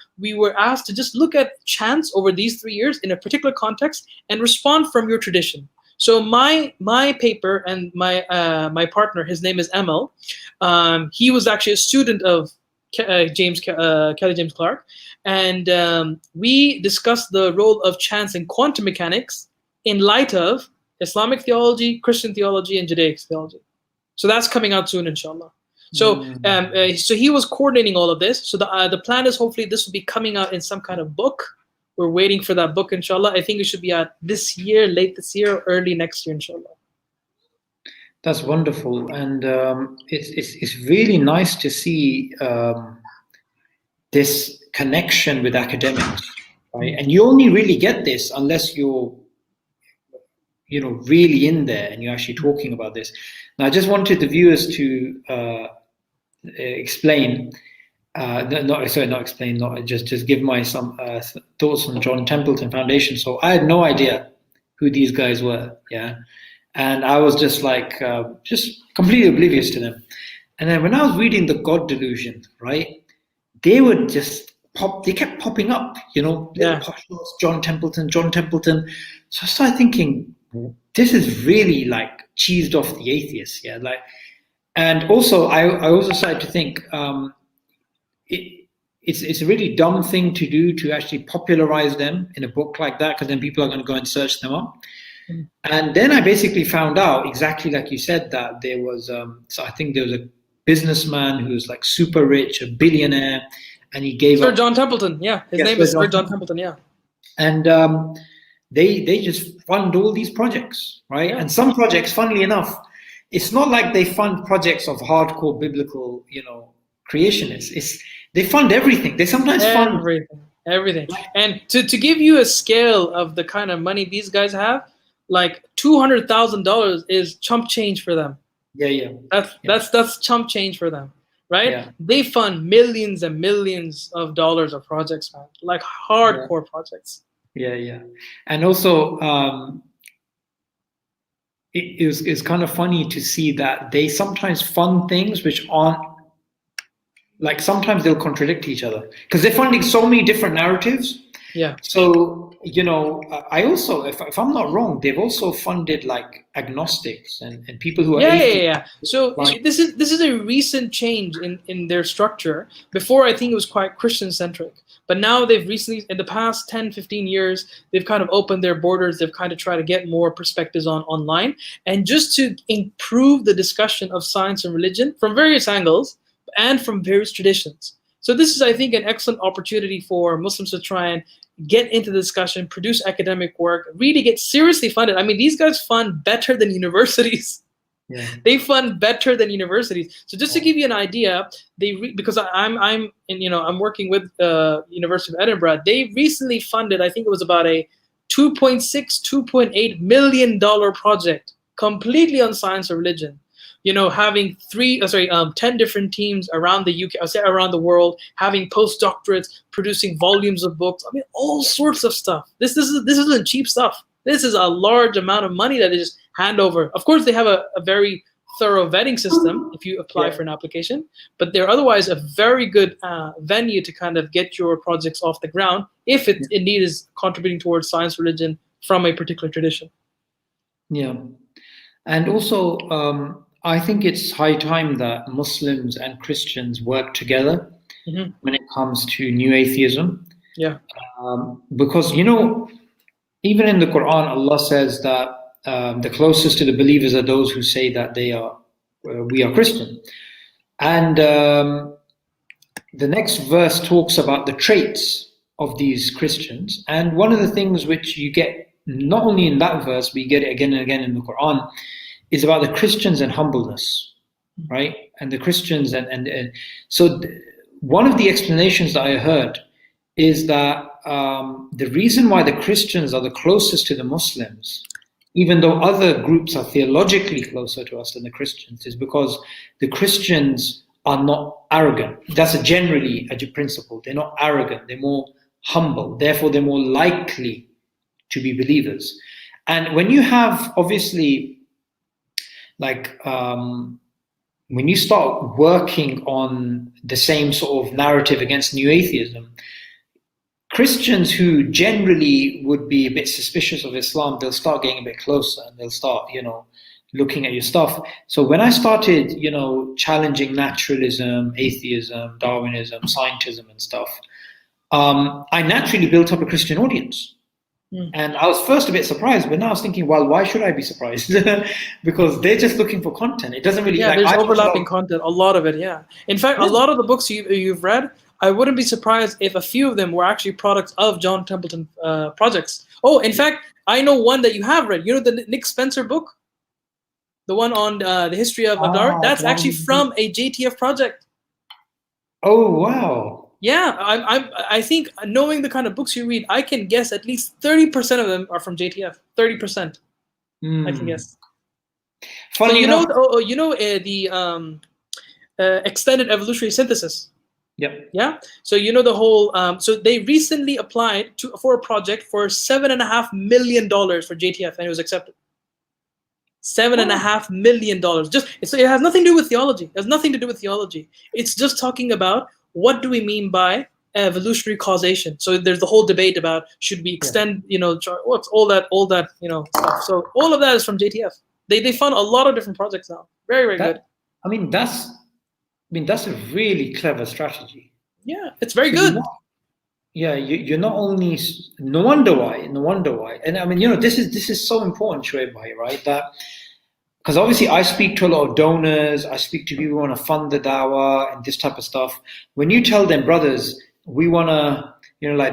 asked to just look at chance over these 3 years in a particular context and respond from your tradition. So my paper and my partner, his name is Emil, he was actually a student of Kelly James Clark, and we discussed the role of chance in quantum mechanics in light of Islamic theology, Christian theology, and Judaic theology. So that's coming out soon, inshallah. So so he was coordinating all of this. So the plan is hopefully this will be coming out in some kind of book. We're waiting for that book, inshallah. I think it should be out this year, late this year, or early next year, inshallah. That's wonderful, and it's really nice to see this connection with academics, right? And you only really get this unless you're, really in there and you're actually talking about this. Now, I just wanted the viewers to explain. Just give my some thoughts on John Templeton Foundation. So I had no idea who these guys were, and I was just like just completely oblivious to them. And then when I was reading The God Delusion, right, they would just they kept popping up, John Templeton. So I started thinking, this is really like cheesed off the atheists, and also I also started to think. It's a really dumb thing to do, to actually popularize them in a book like that, because then people are going to go and search them up. And then I basically found out, exactly like you said, that there was so I think there was a businessman who was like super rich, a billionaire, and he gave Sir John Templeton, his name is Sir John Templeton, and they just fund all these projects, right? And some projects, funnily enough, it's not like they fund projects of hardcore biblical, creationists. They fund everything. They sometimes fund everything. And to give you a scale of the kind of money these guys have, like $200,000 is chump change for them. That's chump change for them, right? They fund millions and millions of dollars of projects, man, like hardcore projects. And also it's kind of funny to see that they sometimes fund things which aren't, like, sometimes they'll contradict each other, because they're funding so many different narratives Yeah. So, I also, if I'm not wrong, they've also funded like agnostics and people who are atheists. So this is a recent change in their structure. Before, I think it was quite Christian centric, but now they've recently, in the past 10, 15 years, they've kind of opened their borders. They've kind of tried to get more perspectives online, and just to improve the discussion of science and religion from various angles and from various traditions. So this is, I think, an excellent opportunity for Muslims to try and get into the discussion, produce academic work, really get seriously funded. I mean, these guys fund better than universities. Yeah. They fund better than universities. So just to give you an idea, because I'm working with University of Edinburgh. They recently funded, I think it was about a $2.8 million project completely on science or religion. Having 10 different teams around the UK, around the world, having postdoctorates, producing volumes of books. I mean, all sorts of stuff. This isn't cheap stuff. This is a large amount of money that they just hand over. Of course, they have a very thorough vetting system if you apply for an application, but they're otherwise a very good venue to kind of get your projects off the ground if it indeed is contributing towards science, religion from a particular tradition. Yeah. And also, I think it's high time that Muslims and Christians work together when it comes to new atheism. Yeah. Because, even in the Quran, Allah says that the closest to the believers are those who say that we are Christian. And the next verse talks about the traits of these Christians. And one of the things which you get, not only in that verse, but you get it again and again in the Quran, is about the Christians and humbleness, right? And the Christians so one of the explanations that I heard is that the reason why the Christians are the closest to the Muslims, even though other groups are theologically closer to us than the Christians, is because the Christians are not arrogant. That's generally a principle. They're not arrogant. They're more humble. Therefore, they're more likely to be believers. And when you have, obviously, when you start working on the same sort of narrative against new atheism, Christians who generally would be a bit suspicious of Islam, they'll start getting a bit closer and they'll start, looking at your stuff. So when I started, challenging naturalism, atheism, Darwinism, scientism and stuff, I naturally built up a Christian audience. And I was first a bit surprised, but now I was thinking, well, why should I be surprised? Because they're just looking for content. It doesn't really... Yeah, there's overlapping content, a lot of it, yeah. In fact, a lot of the books you've read, I wouldn't be surprised if a few of them were actually products of John Templeton projects. Oh, in fact, I know one that you have read. You know the Nick Spencer book? The one on the history of Darwin? That's actually from a JTF project. Oh, wow. Yeah, I think knowing the kind of books you read, I can guess at least 30% of them are from JTF. 30%, I can guess. Funny so enough, the extended evolutionary synthesis. Yep. Yeah. So the whole. So they recently applied for a project for $7.5 million for JTF, and it was accepted. $7.5 million. It has nothing to do with theology. It has nothing to do with theology. It's just talking about what do we mean by evolutionary causation. So there's the whole debate about should we extend, what's all that, stuff. So all of that is from JTF. They fund a lot of different projects now. Very, very good. That's a really clever strategy. Yeah, it's very good. You're not only, no wonder why. And I mean, this is so important, Shoaib bhai, right? That, because obviously I speak to a lot of donors, I speak to people who want to fund the dawah and this type of stuff. When you tell them, brothers, we want to,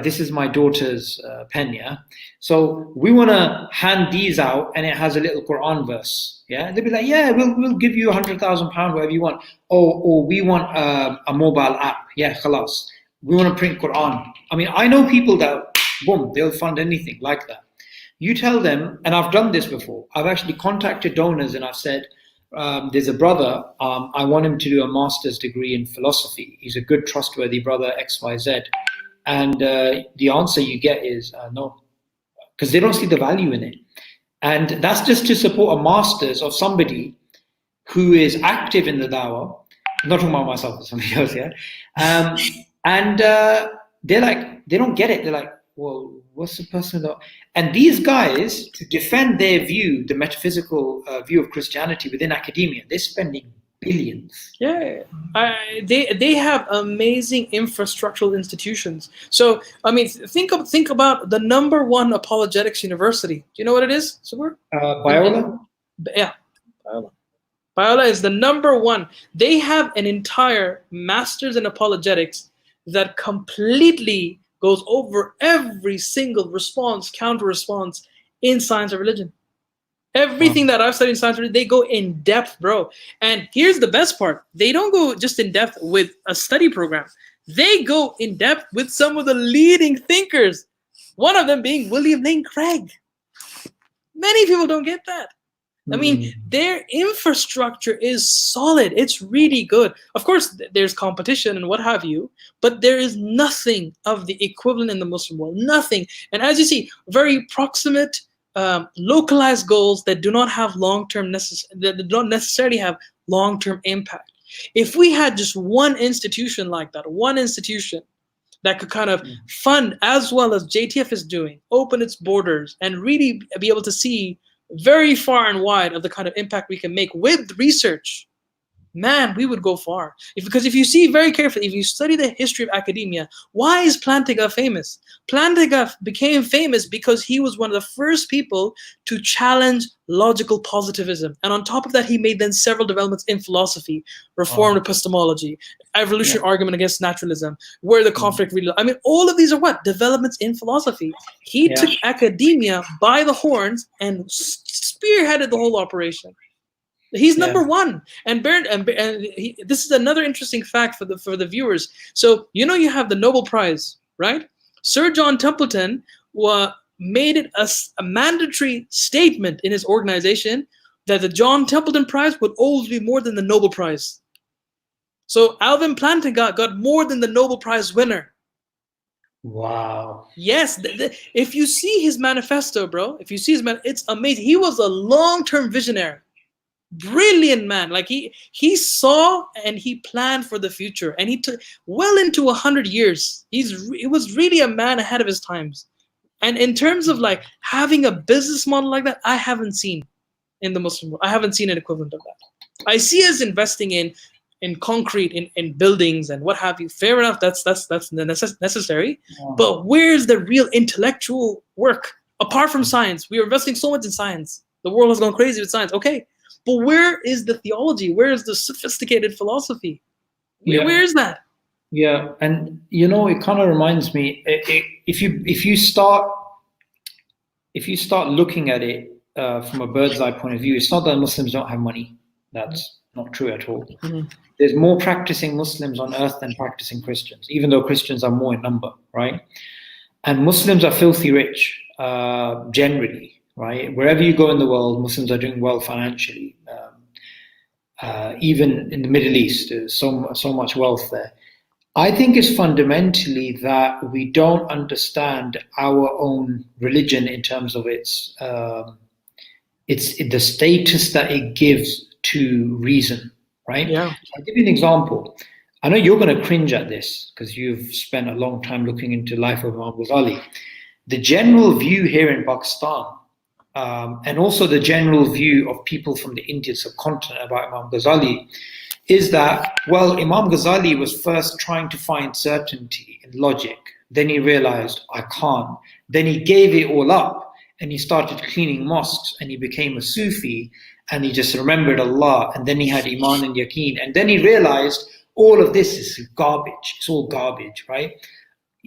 this is my daughter's pen, yeah? So we want to hand these out and it has a little Quran verse, yeah? They'll be like, yeah, we'll give you £100,000, whatever you want. Or we want a mobile app, yeah, khalas. We want to print Quran. I mean, I know people that, boom, they'll fund anything like that. You tell them, and I've done this before, I've actually contacted donors and I've said, there's a brother, I want him to do a master's degree in philosophy. He's a good, trustworthy brother, XYZ. And the answer you get is no, because they don't see the value in it. And that's just to support a master's of somebody who is active in the dawah. I'm not talking about myself, but somebody else, yeah? And they're like, they don't get it. They're like, well, what's the person that? And these guys, to defend their view, the metaphysical view of Christianity within academia, they're spending billions. Yeah, they have amazing infrastructural institutions. So I mean, think about the #1 apologetics university. Do you know what it is? Biola? Yeah, Biola. Biola is the #1. They have an entire master's in apologetics that completely goes over every single response, counter response in science of religion. Everything that I've studied in science, they go in depth, bro. And here's the best part. They don't go just in depth with a study program. They go in depth with some of the leading thinkers. One of them being William Lane Craig. Many people don't get that. I mean, their infrastructure is solid. It's really good. Of course, there's competition and what have you, but there is nothing of the equivalent in the Muslim world. Nothing. And as you see, very proximate, localized goals that do not have that don't necessarily have long-term impact. If we had just one institution like that, one institution that could kind of fund as well as JTF is doing, open its borders, and really be able to see very far and wide of the kind of impact we can make with research, man, we would go far. Because if you see very carefully, if you study the history of academia, why is Plantinga famous? Plantinga became famous because he was one of the first people to challenge logical positivism. And on top of that, he made then several developments in philosophy, reformed epistemology, evolutionary argument against naturalism, where the conflict really, I mean, all of these are what? Developments in philosophy. He took academia by the horns and spearheaded the whole operation. He's #1, and this is another interesting fact for the viewers. So you have the Nobel Prize, right? Sir John Templeton made it a mandatory statement in his organization that the John Templeton Prize would always be more than the Nobel Prize. So Alvin Plantinga got more than the Nobel Prize winner. Wow. Yes, if you see his manifesto, bro, it's amazing. He was a long-term visionary. Brilliant man. Like he saw and he planned for the future, and he took well into 100 years. He was really a man ahead of his times. And in terms of like having a business model like that, I haven't seen in the Muslim world. I haven't seen an equivalent of that. I see us investing in concrete, in buildings and what have you. Fair enough, that's necessary. But where's the real intellectual work apart from science? We are investing so much in science. The world has gone crazy with science. Okay. But where is the theology? Where is the sophisticated philosophy? Where is that? Yeah, and it kind of reminds me, if you start looking at it from a bird's eye point of view, it's not that Muslims don't have money. That's not true at all. There's more practicing Muslims on earth than practicing Christians, even though Christians are more in number, right? And Muslims are filthy rich generally. Right, wherever you go in the world, Muslims are doing well financially. Even in the Middle East, there's so much wealth there. I think it's fundamentally that we don't understand our own religion in terms of its the status that it gives to reason. Right? Yeah. I'll give you an example. I know you're going to cringe at this because you've spent a long time looking into the life of Imam Ghazali. The general view here in Pakistan, and also the general view of people from the Indian subcontinent about Imam Ghazali, is that, well, Imam Ghazali was first trying to find certainty in logic. Then he realized, I can't. Then he gave it all up and he started cleaning mosques and he became a Sufi and he just remembered Allah, and then he had Iman and Yaqeen, and then he realized all of this is garbage. It's all garbage, right?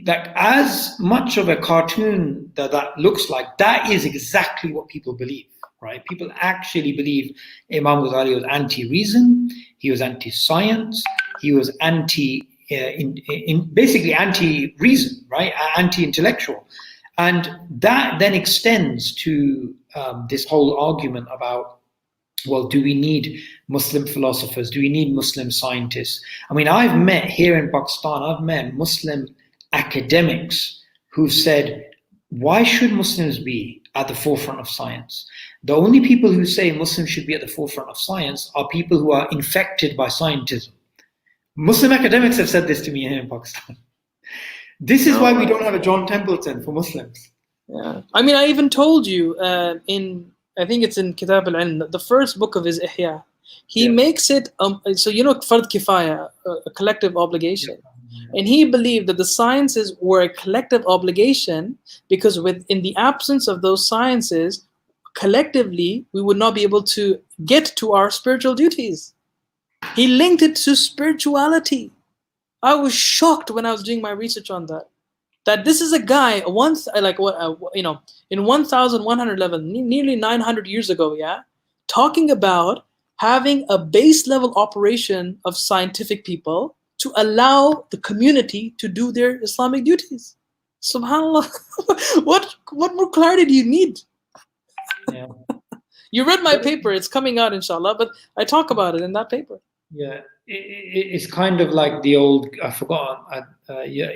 Like, as much of a cartoon that looks like, that is exactly what people believe, right? People actually believe Imam Ghazali was anti-reason, he was anti-science, he was basically anti-reason, right? Anti-intellectual. And that then extends to this whole argument about, well, do we need Muslim philosophers? Do we need Muslim scientists? I mean, I've met here in Pakistan, I've met Muslim academics who've said, why should Muslims be at the forefront of science? The only people who say Muslims should be at the forefront of science are people who are infected by scientism. Muslim academics have said this to me here in Pakistan. This is why we don't have a John Templeton for Muslims. Yeah, I mean, I even told you I think it's in Kitab al-Ilm, the first book of his Ihya. He makes it so Fard Kifaya, a collective obligation, and he believed that the sciences were a collective obligation because in the absence of those sciences, collectively we would not be able to get to our spiritual duties. He linked it to spirituality. I was shocked when I was doing my research on that. That this is a guy in 1111, nearly 900 years ago, talking about having a base level operation of scientific people to allow the community to do their Islamic duties. Subhanallah. What more clarity do you need? Yeah. You read my paper, it's coming out inshallah, but I talk about it in that paper. Yeah, it's kind of like the old, I forgot,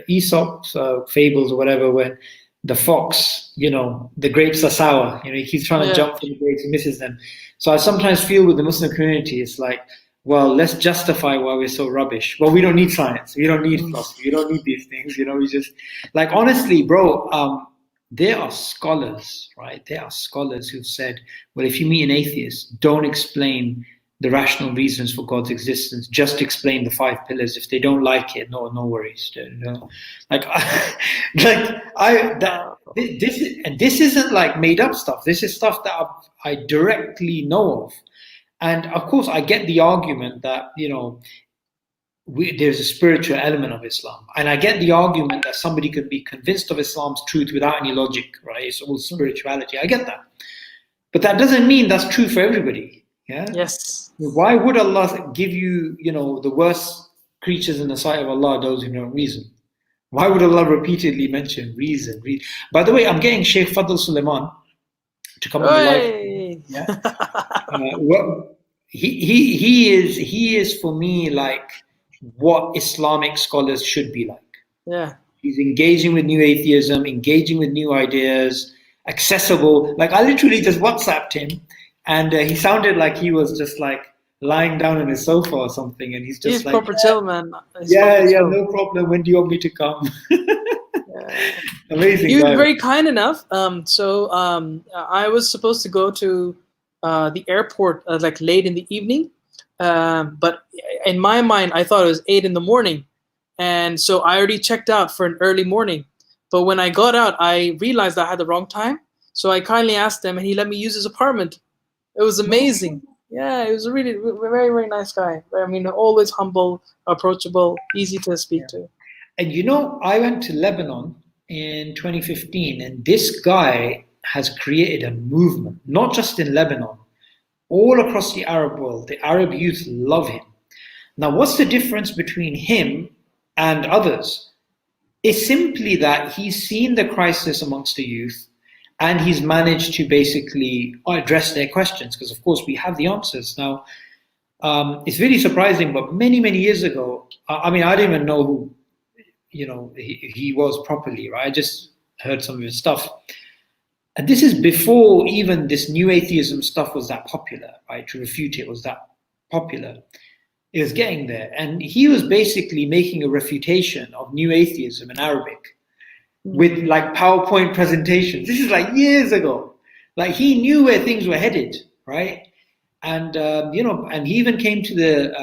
Aesop's fables or whatever, when the fox, the grapes are sour, he keeps trying to jump for the grapes, he misses them. So I sometimes feel with the Muslim community, it's like, well, let's justify why we're so rubbish. Well, we don't need science, we don't need philosophy, we don't need these things, we just, like, honestly, bro, there are scholars, right? There are scholars who've said, well, if you meet an atheist, don't explain the rational reasons for God's existence, just explain the 5 pillars. If they don't like it, no worries. This isn't like made up stuff. This is stuff that I directly know of. And of course, I get the argument that, there's a spiritual element of Islam. And I get the argument that somebody could be convinced of Islam's truth without any logic, right? It's all spirituality. I get that. But that doesn't mean that's true for everybody. Yeah. Yes. Why would Allah give you, the worst creatures in the sight of Allah, those who don't reason? Why would Allah repeatedly mention reason? By the way, I'm getting Sheikh Fadl Suleiman to come on the live. Yeah. He is for me like what Islamic scholars should be like. Yeah. He's engaging with new atheism, engaging with new ideas, accessible. Like I literally just WhatsApped him. And he sounded like he was just like lying down on his sofa or something, and he's like, proper chill, man. Chill. No problem. When do you want me to come? Amazing. You were very kind enough. So I was supposed to go to the airport like late in the evening, but in my mind, I thought it was 8 a.m, and so I already checked out for an early morning. But when I got out, I realized I had the wrong time, so I kindly asked him, and he let me use his apartment. It was amazing. Yeah, he was a really very, very nice guy. I mean, always humble, approachable, easy to speak to. And I went to Lebanon in 2015, and this guy has created a movement, not just in Lebanon, all across the Arab world. The Arab youth love him. Now, what's the difference between him and others? It's simply that he's seen the crisis amongst the youth, and he's managed to basically address their questions, because of course we have the answers. Now, it's really surprising, but many, many years ago, I didn't even know who, he was properly, right? I just heard some of his stuff. And this is before even this new atheism stuff was that popular, right? To refute it was that popular. It was getting there. And he was basically making a refutation of new atheism in Arabic, with like PowerPoint presentations. This is like years ago. Like he knew where things were headed, right? And and he even came to the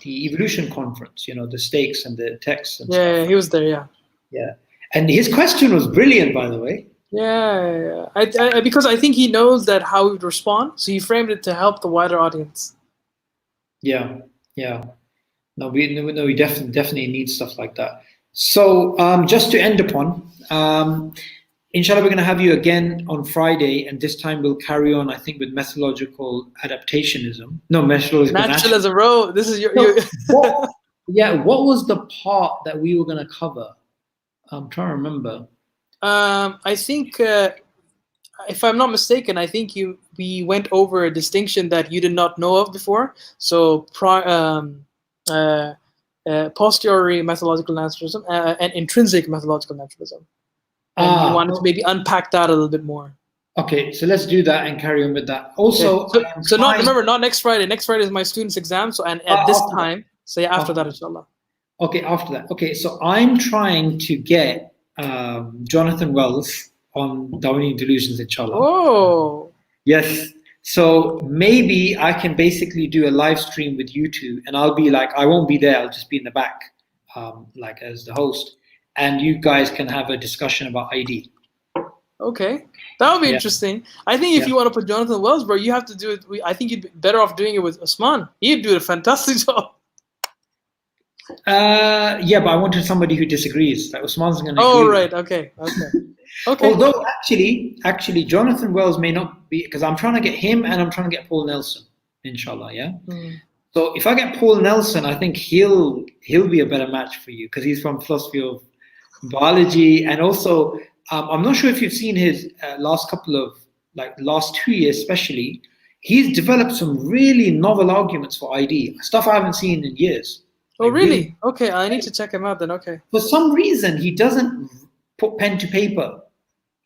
evolution conference, the stakes and the texts and stuff. Yeah, he was there. Yeah, and his question was brilliant, by the way. Yeah. I because I think he knows that how he would respond, so he framed it to help the wider audience. Yeah. No, we definitely need stuff like that. So just to end upon, inshallah, we're going to have you again on Friday, and this time we'll carry on, I think, with methodological adaptationism. No, methodological naturalism. Bro, this is your. What was the part that we were going to cover? I'm trying to remember. I think, if I'm not mistaken, I think we went over a distinction that you did not know of before. So, posteriori methodological naturalism and intrinsic methodological naturalism. And we wanted to maybe unpack that a little bit more. Okay, so let's do that and carry on with that. Also, not next Friday. Next Friday is my students' exam. So at this time, after that, inshallah. Okay, after that. Okay, so I'm trying to get Jonathan Wells on Darwinian Delusions, inshallah. Oh. Yes. So maybe I can basically do a live stream with you two, and I'll be like, I won't be there, I'll just be in the back, like as the host, and you guys can have a discussion about ID. Okay, that would be Yeah. interesting. I think if you want to put Jonathan Wells, bro, you have to do it. I think you'd be better off doing it with Osman. He'd do a fantastic job. Yeah, but I wanted somebody who disagrees. Like Osman's going to. Oh, agree. right. Okay. Okay. Although actually, Jonathan Wells may not be, because I'm trying to get him and I'm trying to get Paul Nelson, inshallah. Yeah. So if I get Paul Nelson, I think he'll be a better match for you because he's from philosophy of biology, and also I'm not sure if you've seen his last 2 years especially. He's developed some really novel arguments for ID, stuff I haven't seen in years. Oh, really? Okay, I need to check him out then. Okay. For some reason, he doesn't put pen to paper.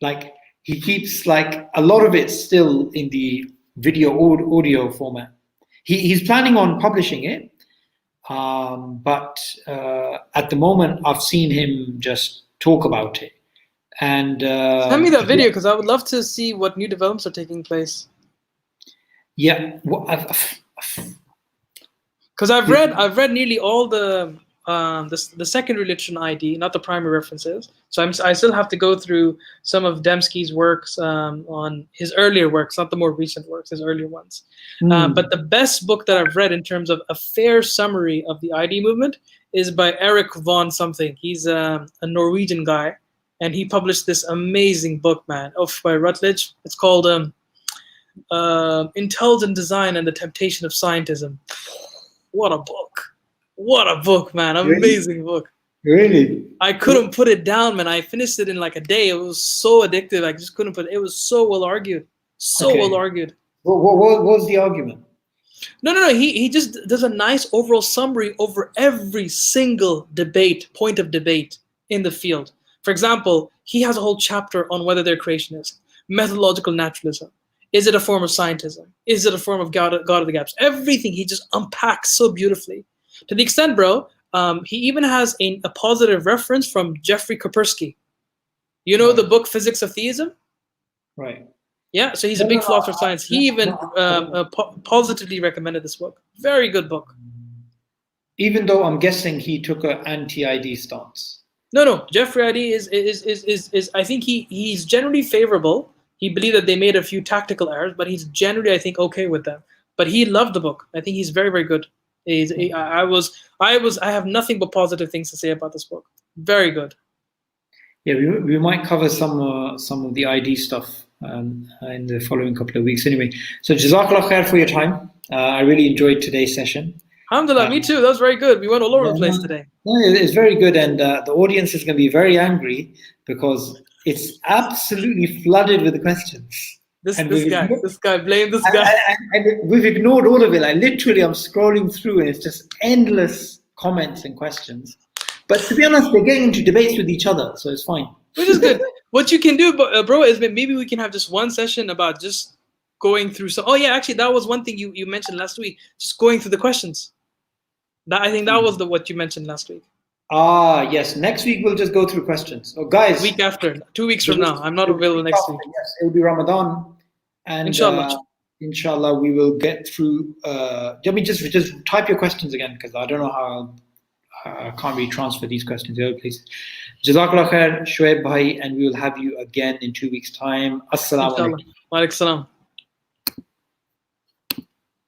Like he keeps like a lot of it still in the video audio format. He's planning on publishing it, but at the moment I've seen him just talk about it. And send me that video because I would love to see what new developments are taking place. Yeah, because I've read nearly all the secondary literature ID, not the primary references. So I still have to go through some of Dembski's works on his earlier works, not the more recent works, his earlier ones. But the best book that I've read in terms of a fair summary of the ID movement is by Eric von something. He's a Norwegian guy, and he published this amazing book, man, by Routledge. It's called Intelligent Design and the Temptation of Scientism. What a book. What a book, man. Amazing book. Really? I couldn't put it down, man. I finished it in like a day. It was so addictive. I just couldn't put it. It was so well argued. Well argued. What was the argument? No. He just does a nice overall summary over every single point of debate in the field. For example, he has a whole chapter on whether they're creationists, methodological naturalism. Is it a form of scientism? Is it a form of God of the gaps? Everything he just unpacks so beautifully. To the extent, bro, he even has a positive reference from Jeffrey Kaspersky. You know the book Physics of Theism? Right. Yeah, so he's a big philosopher of science. He even positively recommended this book. Very good book. Even though I'm guessing he took an anti-ID stance. No. Jeffrey ID is I think he's generally favorable. He believed that they made a few tactical errors, but he's generally, I think, okay with them. But he loved the book. I think he's very, very good. I have nothing but positive things to say about this book. Very good. Yeah, we might cover some of the ID stuff in the following couple of weeks. Anyway, so Jazakallah khair for your time. I really enjoyed today's session. Alhamdulillah, me too. That was very good. We went all over the place today. It's very good, and the audience is going to be very angry because it's absolutely flooded with questions. This guy, blame this guy. And we've ignored all of it. Like literally, I'm scrolling through and it's just endless comments and questions. But to be honest, they're getting into debates with each other, so it's fine. Which is good. What you can do, bro, is maybe we can have just one session about just going through some. Oh yeah, actually, that was one thing you mentioned last week. Just going through the questions. I think that was what you mentioned last week. Yes. Next week we'll just go through questions. So guys, week after, 2 weeks from now. I'm not available next week. Yes, it'll be Ramadan, and inshallah we will get through. Just type your questions again because I don't know how I can't really transfer these questions to other places. Jazakallah khair, Shoaib bhai, and we will have you again in 2 weeks' time. Assalamu alaikum. Wa alaikum salam.